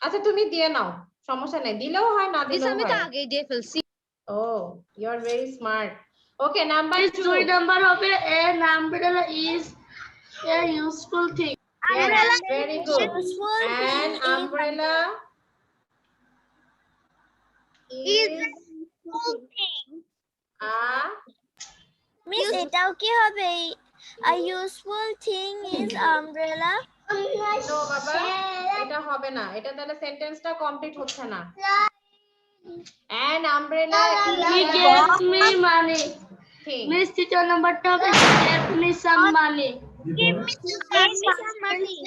আচ্ছা তুমি দিয়ে নাও, সমস্যা নেই, দিলেও হয় না মিস দিলেও আমি তো হয়। আগেই দিয়ে ফেলছি। Oh, you are very smart. Okay, number Miss, 2. 2 number হবে an umbrella is a useful thing. Yes, very good. Useful An thing is umbrella is a Miss, এটাও কি হবে? A useful thing is umbrella. no বাবা, এটা হবে না, এটা তাহলে সেন্টেন্সটা কমপ্লিট হচ্ছে না। An umbrella He is a gave me money. thing. Miss, 3 নাম্বারটা হবে gave me some money. Give me some money.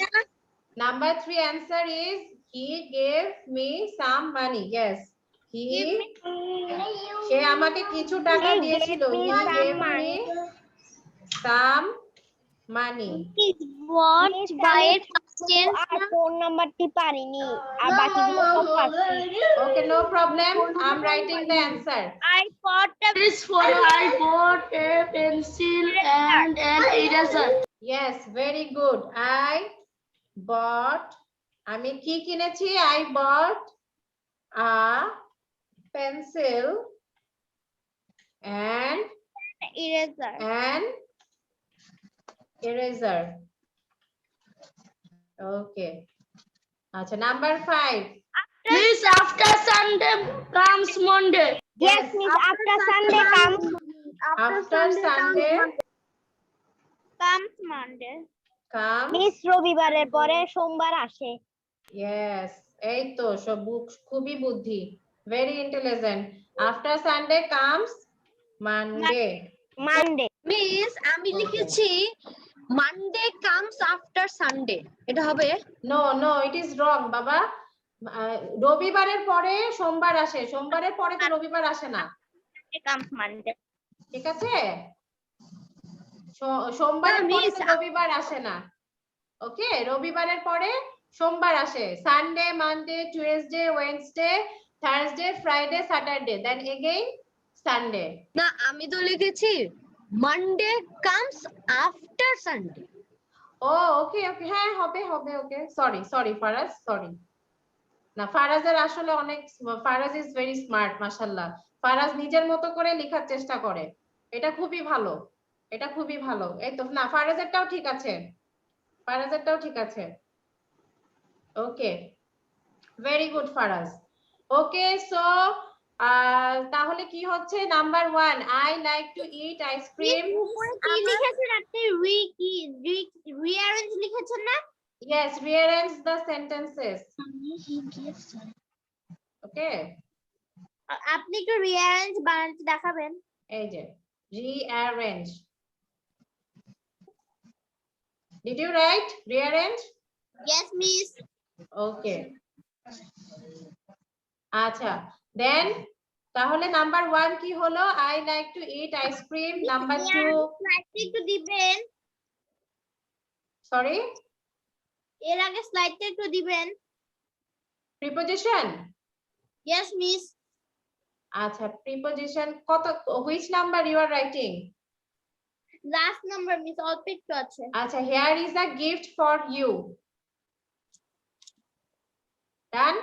Number 3 answer is he gave me some money. Yes, he সে আমাকে কিছু টাকা দিয়েছিল। He gave me some money. What by tense আর 4 নাম্বারটি পারিনি আর বাকিগুলো সব পারছি। Okay, no problem. I'm writing the answer. I bought a This follow I bought a pencil and an eraser. Yes, very good. I bought, আমি কি কিনেছি? I bought a pencil and eraser. an eraser. Okay. আচ্ছা, number 5. Miss, after Sunday comes Monday. Yes, Miss, after Sunday comes After Sunday Comes Monday. comes, Miss, রবিবারের পরে সোমবার আসে। yes, এই তো সব খুবই বুদ্ধি, very intelligent. After Sunday comes Monday. Monday. Miss আমি লিখেছি মানডে কামস আফটার সানডে, এটা হবে? No, it is wrong বাবা। রবিবারের পরে সোমবার আসে, সোমবারের পরে তো রবিবার আসে না, Comes Monday. ঠিক আছে? সোমবারের পরে তো রবিবার আসে না। ওকে, রবিবারের পরে সোমবার আসে। Sunday, Monday, Tuesday, Wednesday, Thursday, Friday, Saturday, then again Sunday. না আমি তো লিখেছি Monday comes after Sunday. Oh okay, হ্যাঁ হবে ওকে, সরি ফারাজ, সরি না, ফারাজের আসলে অনেক, ফারাজ ইজ ভেরি স্মার্ট মাশাআল্লাহ। ফারাজ নিজের মতো করে লেখার চেষ্টা করে, এটা খুবই ভালো, এটা খুবই ভালো। এই তো না, ফারাজেরটাও ঠিক আছে, ফারাজেরটাও ঠিক আছে। ওকে, ভেরি গুড ফারাজ। ওকে, সো তাহলে কি হচ্ছে? Number 1, I like to eat ice cream. কি লিখেছেন আপনি? rearrange লিখেছেন না? Yes, rearrange the sentences. Okay, আপনি একটু rearrange বানানটা দেখাবেন। এই যে rearrange. Did you write rearrange? Yes, miss. Okay. আচ্ছা, then তাহলে নাম্বার 1 কি হলো? I like to eat ice cream. Number 2, স্লাইডটা একটু দিবেন। sorry, এর আগে স্লাইডটা একটু দিবেন। preposition. Yes, miss. আচ্ছা, preposition কত, which number you are writing? Last number Miss অল্প একটু আছে। আচ্ছা, here is a gift for you. Done?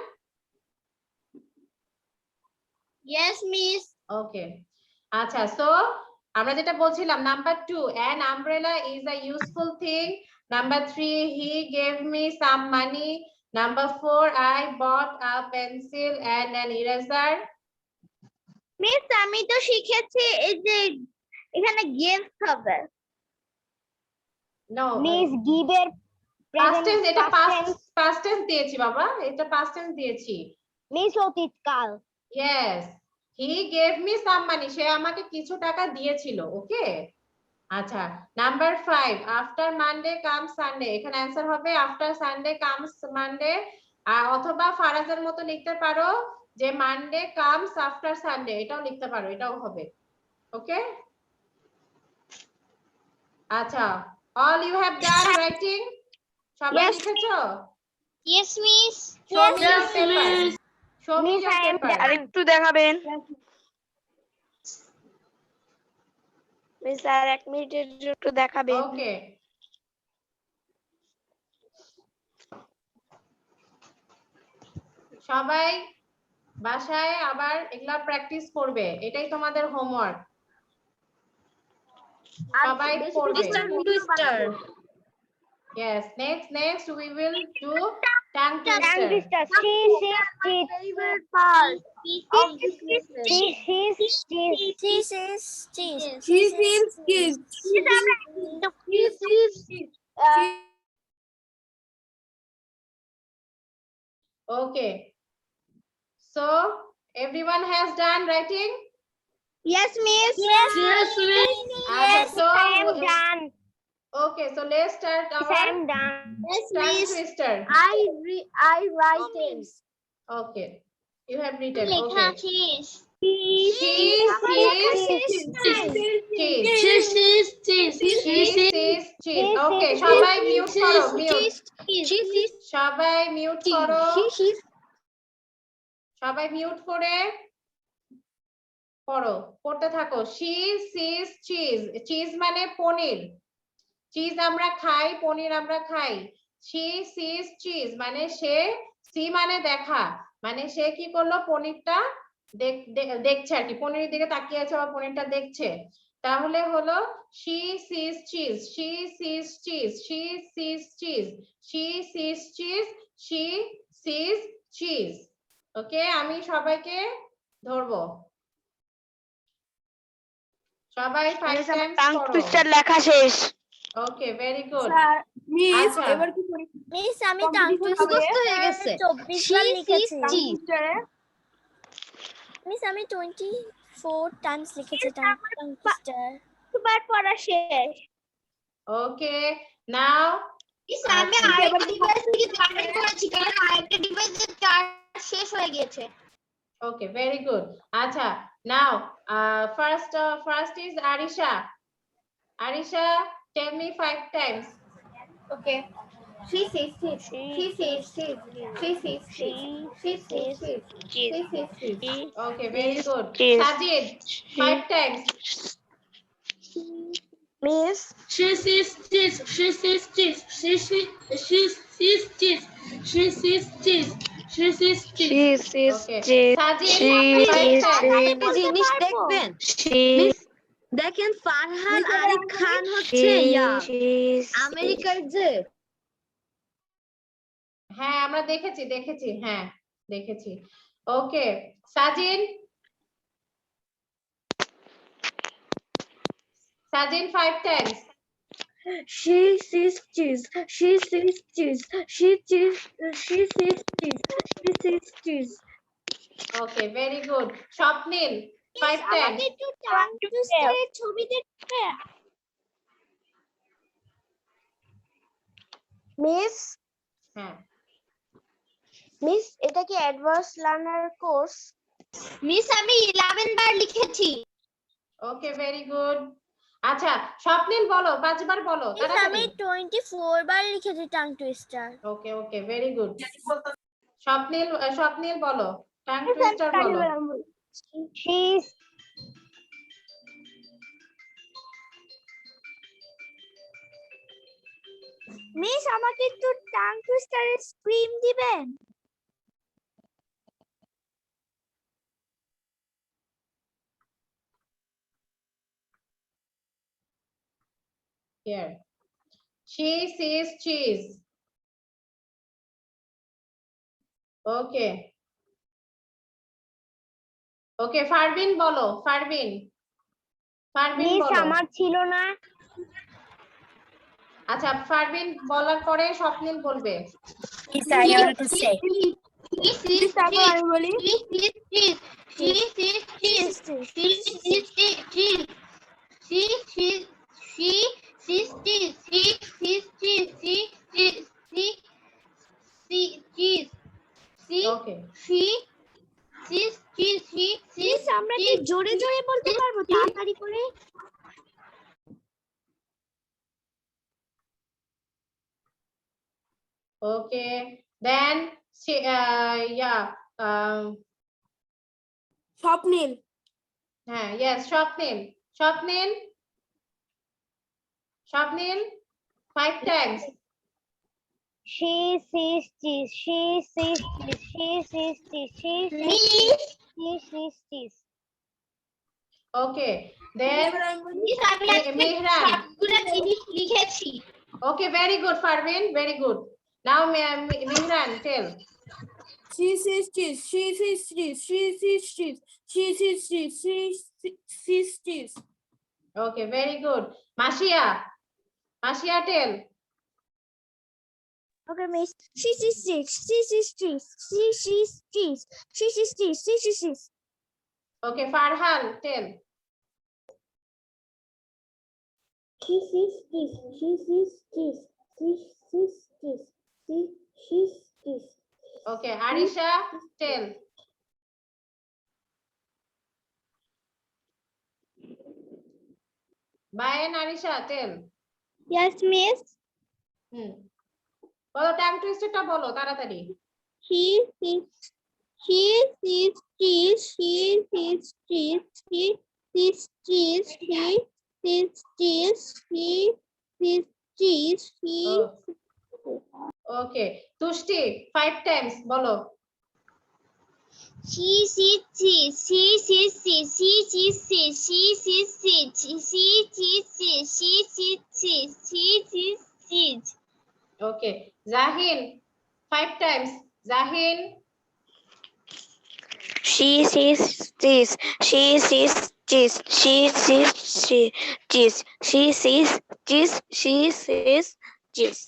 Yes, Miss. Okay. আচ্ছা, so আমরা যেটা বলছিলাম number 2, an umbrella is a useful thing. Number 3, he gave me some money. Number 4, I bought a pencil and an eraser. Miss আমি তো শিখেছি এই যে এখানে গেমস হবে। No. মিস give এর past tense, এটা present past tense দিয়েছি বাবা, এটা past tense দিয়েছি। মিস অতীতকাল। Yes, he gave me some money. সে আমাকে কিছু টাকা দিয়েছিল। ওকে, আচ্ছা, number 5, after Monday comes Sunday. এখানে অ্যান্সার হবে আফটার সানডে কামস মানডে, অথবা ফারাজের মতো লিখতে পারো যে মানডে কামস আফটার সানডে, এটাও লিখতে পারো, এটাও হবে। ওকে, আচ্ছা, all you have done writing? সবাই লিখেছো? Yes, Miss. Show me your paper. Show me your paper. আরেকটু দেখাবেন মিস, আর 1 মিনিটের একটু দেখাবেন। ওকে, সবাই বাসায় আবার এগুলা প্র্যাকটিস করবে, এটাই তোমাদের হোমওয়ার্ক। সবাই পড়বে। Yes, next we will do tongue twister. Favorite part of this lesson. Okay, so everyone has done writing? Yes, Miss. Yes, so done. Okay, so let's start our tongue twister. I write. Okay, you have written. লেখা Okay. শেষ। She says cheese. Okay, সবাই mute করো, mute. সবাই mute করো। সবাই mute করে পড়ো, পড়তে থাকো। She sees cheese. Cheese মানে পনির। চিজ আমরা খাই, পনির আমরা খাই। She sees cheese মানে সে, সি মানে দেখা, মানে সে কি করলো, পনিরটা দেখছে আর কি, পনিরের দিকে তাকিয়ে আছে বা পনিরটা দেখছে। তাহলে হলো she sees cheese, she sees cheese, she sees cheese, she sees cheese, she sees cheese. ওকে, আমি সবাইকে ধরবো, সবাই 5 টাইমস করো। লেখা শেষ। ওকে, ভেরি গুড। মিস আচ্ছা, এবার কি মিস আমি টাং টুইস্টার 24 বার লিখেছি। মিস আমি 24 টাইমস লিখেছি টাং টুইস্টার। দুবার পড়া শেষ। ওকে, নাও মিস আমি আরেকটা ডিভাইস থেকে কানেক্ট করেছি কারণ আরেকটা ডিভাইসের চার্জ শেষ হয়ে গেছে। ওকে, ভেরি গুড। আচ্ছা, নাও first is Arisha. Arisha, tell me 5 times. Okay. She says cheese. She says cheese. She says cheese. She says cheese. She says cheese. Okay, very good. Cheese. Sajid, 5 times. Miss, She sees cheese. She sees cheese. She sees cheese. She sees cheese. She sees cheese. Okay, Sajid, 5 times. জিনিস দেখবেন দেখেন ফারহান আরিফ খান হচ্ছে আমেরিকার যে হ্যাঁ, আমরা দেখেছি, হ্যাঁ দেখেছি। ওকে, Sajin 5 times. She sees cheese. She sees cheese. She sees cheese. She sees cheese. Okay, very good. Swapnil, 5 times. একটু টাং টুইস্টারের ছবি দেখবে? মিস, হ্যাঁ, মিস এটা কি অ্যাডভান্স লার্নার কোর্স? মিস আমি 11 বার লিখেছি। ওকে, ভেরি গুড। আচ্ছা, স্বপ্নিল বলো, 5 বার বলো মিস আমি 24 বার লিখেছি টাং টুইস্টার। ওকে, ওকে, ভেরি গুড। স্বপ্নিল বলো, টাং টুইস্টার বলো। মিস আমাকে একটু টাং টুইস্টারের ক্রিম দিবেন? Here. She sees cheese. Okay. Okay, Farbin বলো, Farbin. Farbin মিস বলো। আমার ছিল না। আচ্ছা, Farbin বলার পরে স্বপ্নিল বলবে। তারপর আমি বলি Okay. মিস আমরা কি জোরে জোরে বলতে পারবো তাড়াতাড়ি করে? Okay. Then she yeah, স্বপ্নিল। হ্যাঁ, yes, Swapnil. Swapnil. Swapnil, 5 times. She sees cheese. She sees cheese. She sees cheese. She sees cheese. She sees cheese. Okay. Then Mehran. Okay, very good, Farbin. Very good. Now Mehran, tell. She sees cheese. She sees cheese. She sees cheese. She sees cheese. She sees cheese. Okay, very good. Mashia. Mashia, tell. Okay, miss. She sees cheese. She sees cheese. She sees cheese. She sees cheese. She sees cheese. Okay, Farhan, tell. She sees cheese. She sees cheese. She sees cheese. She sees cheese. Okay, Arisha, tell. Bayan, Arisha, tell. Yes, miss. বলো, time টুইস্টারটা বলো তাড়াতাড়ি। She sees cheese. She sees cheese. She sees cheese. She sees cheese. She sees cheese. She okay, Tushti 5 times বলো। She sees cheese. She sees cheese. She sees cheese. She sees cheese. She sees cheese. She sees cheese. She sees cheese. Okay, Jahin 5 Times. Jahin. She sees cheese. She sees cheese. She sees cheese. She sees cheese. She sees cheese.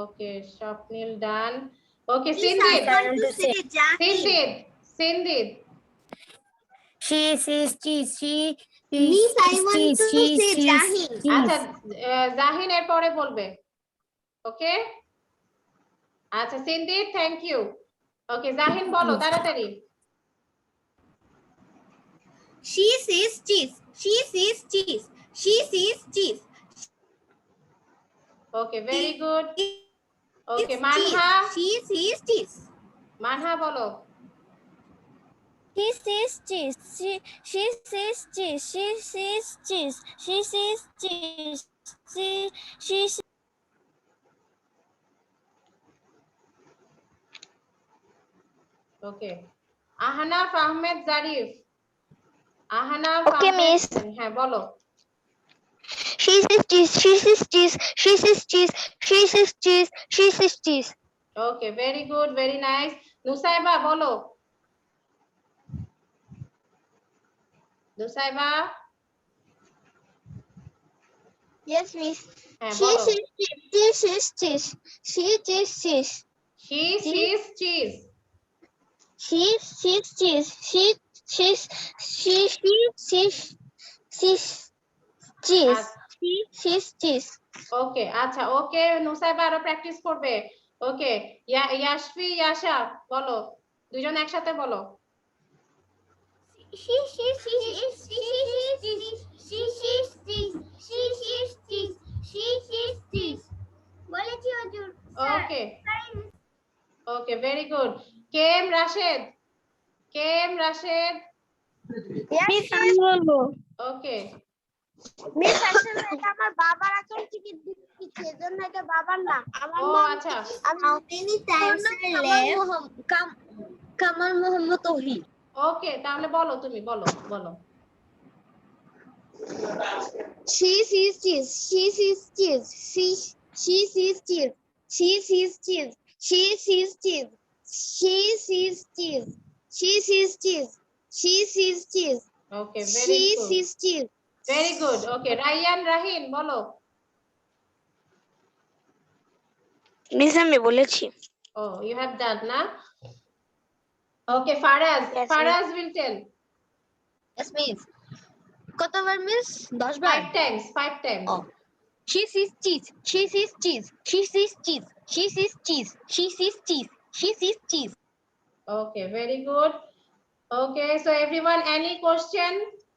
Okay, Swapnil done. Okay, সিনদিদ। সিনদিদ। She sees cheese. She Miss, I want cheese. to She say sees Jahin. cheese. আচ্ছা, জাহিন এর পরে বলবে। ওকে, আচ্ছা সিনদিদ, thank you. ওকে, জাহিন বলো তাড়াতাড়ি। She sees cheese. She sees cheese. She sees cheese. Okay, very good. Okay, Manha. She sees cheese. Manha বলো। She sees cheese. She sees cheese. She sees cheese. She sees cheese. She okay, Ahnaf Ahmed Zarif. Ahnaf Okay, Ahmed, miss. হ্যাঁ বলো। She sees cheese. She sees cheese. She sees cheese. She sees cheese. She sees cheese. Okay, very good, very nice. Nusaiba বলো। Nusaiba. Yes, miss. হ্যাঁ She বলো। sees cheese. She sees cheese. She sees cheese. She sees cheese. She sees cheese. She sees cheese. She sees cheese. ওকে, আচ্ছা, ওকে নুসাইবা আরো practice করবে। ওকে, ইয়াশফি ইয়াশা বলো, দুজন একসাথে বলো। She sees cheese. She sees cheese. She sees cheese. She sees cheese. She sees cheese. বলেছি হুজুর। Okay, okay, very good. K M Rashed. K M Rashed. Yes, আমি বলবো। ওকে, মিস আসলে এটা আমার বাবার অ্যাকাউন্ট থেকে দিচ্ছি এজন্য এটা বাবার না আমার ও নাম আচ্ছা How many times are left? Kamal Muhammad Ohi. ওকে তাহলে বলো তুমি বলো বলো She sees cheese. She sees cheese. She sees cheese. She sees cheese. She sees cheese. She sees cheese. She sees cheese. She sees cheese. Okay She very good sees cheese. Very good okay Rayan Rahin বলো miss আমি বলেছি oh you have done না okay Faraz Yes, Faraz will tell Yes, miss. কতবার miss 10 বার 5 times Oh. She sees cheese. She sees cheese. She sees cheese. She sees cheese. She sees cheese. She sees cheese. okay very good okay so everyone any question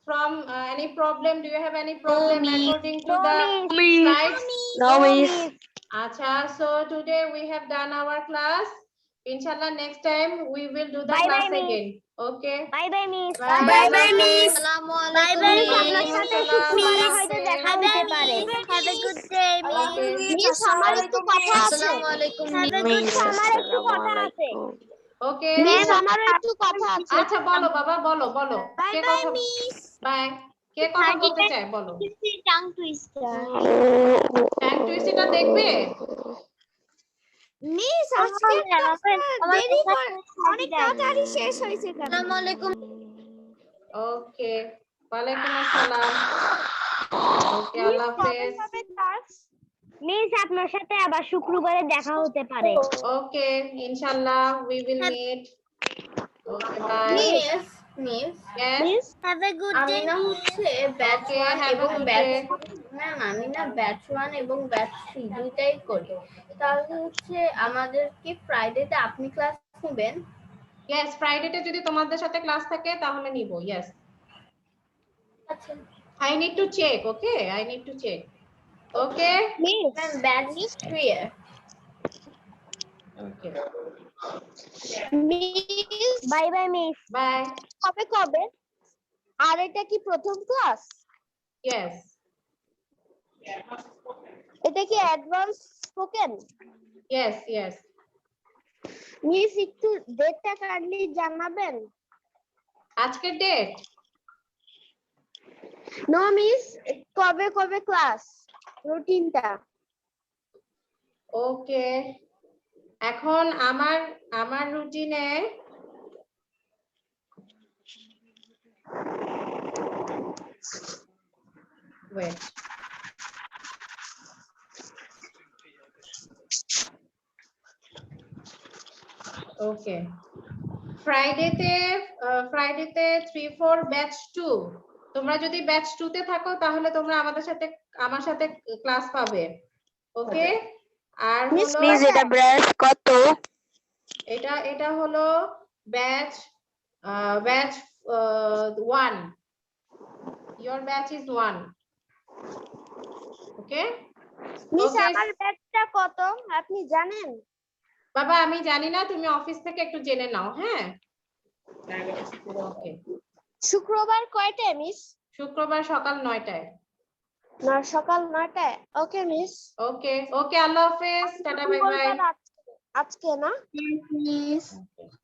from any problem do you have any problem according to the slides no miss acha so today we have done our class inshallah next time we will do the class again okay Bye bye miss. bye bye miss Bye bye আপনার সাথে শুক্রবারে হয়তো দেখা হতে পারে। Have a good day miss. Miss আমার একটু কথা আছে। আসসালামু আলাইকুম Have a good day আমার একটু কথা আছে। okay মিস আমার একটু কথা আছে। আচ্ছা বলো বাবা বলো বলো Bye কে bye কথা miss. বাই কে কথা বলতে চায় বলো Tongue twister. ট্যাং টুইস্টটা দেখবে মিস আজকে দেরি করে অনেক তাড়াতাড়ি শেষ হয়েছে কেন? আসসালামু আলাইকুম ওকে ওয়ালাইকুম আসসালাম ওকে আল্লাহ হাফেজ মিস আপনার সাথে আবার শুক্রবারে দেখা হতে পারে। ওকে ইনশাআল্লাহ we will meet okay bye miss miss yes Have a good আমি day. না হচ্ছে ব্যাচ Okay, 1 have a এবং good ব্যাচ day. ম্যাম আমি না ব্যাচ 1 এবং ব্যাচ 3 দুইটাই করি তাহলে হচ্ছে আমাদের কি ফ্রাইডেতে আপনি ক্লাস নেবেন yes ফ্রাইডেতে যদি তোমাদের সাথে ক্লাস থাকে তাহলে নিব yes আচ্ছা I need to check okay I need to check okay Miss, ma'am batch 3 এর okay miss. Bye bye miss. bye কবে কবে? আর এটা কি প্রথম ক্লাস? yes এটা কি advance spoken? yes yes miss একটু ডেটটা কাইন্ডলি জানাবেন। আজকের ডেট নো মিস কবে কবে ক্লাস? রুটিনটা। ওকে এখন আমার রুটিনে wait ওকে ফ্রাইডেতে 3-4 ব্যাচ 2 তোমরা যদি ব্যাচ 2 তে থাকো তাহলে তোমরা আমার সাথে ক্লাস পাবে ওকে আর হলো মিস এটা ব্যাচ কত এটা হলো batch 1 your batch is 1 okay miss Okay. আমার ব্যাচটা কত আপনি জানেন? বাবা আমি জানি না তুমি অফিস থেকে একটু জেনে নাও হ্যাঁ ওকে শুক্রবার কয়টায় মিস? শুক্রবার সকাল 9টায় না সকাল 9টায়। ওকে মিস। ওকে ওকে আল্লাহ হাফেজ টাটা বাই বাই আজকে না? Miss Okay.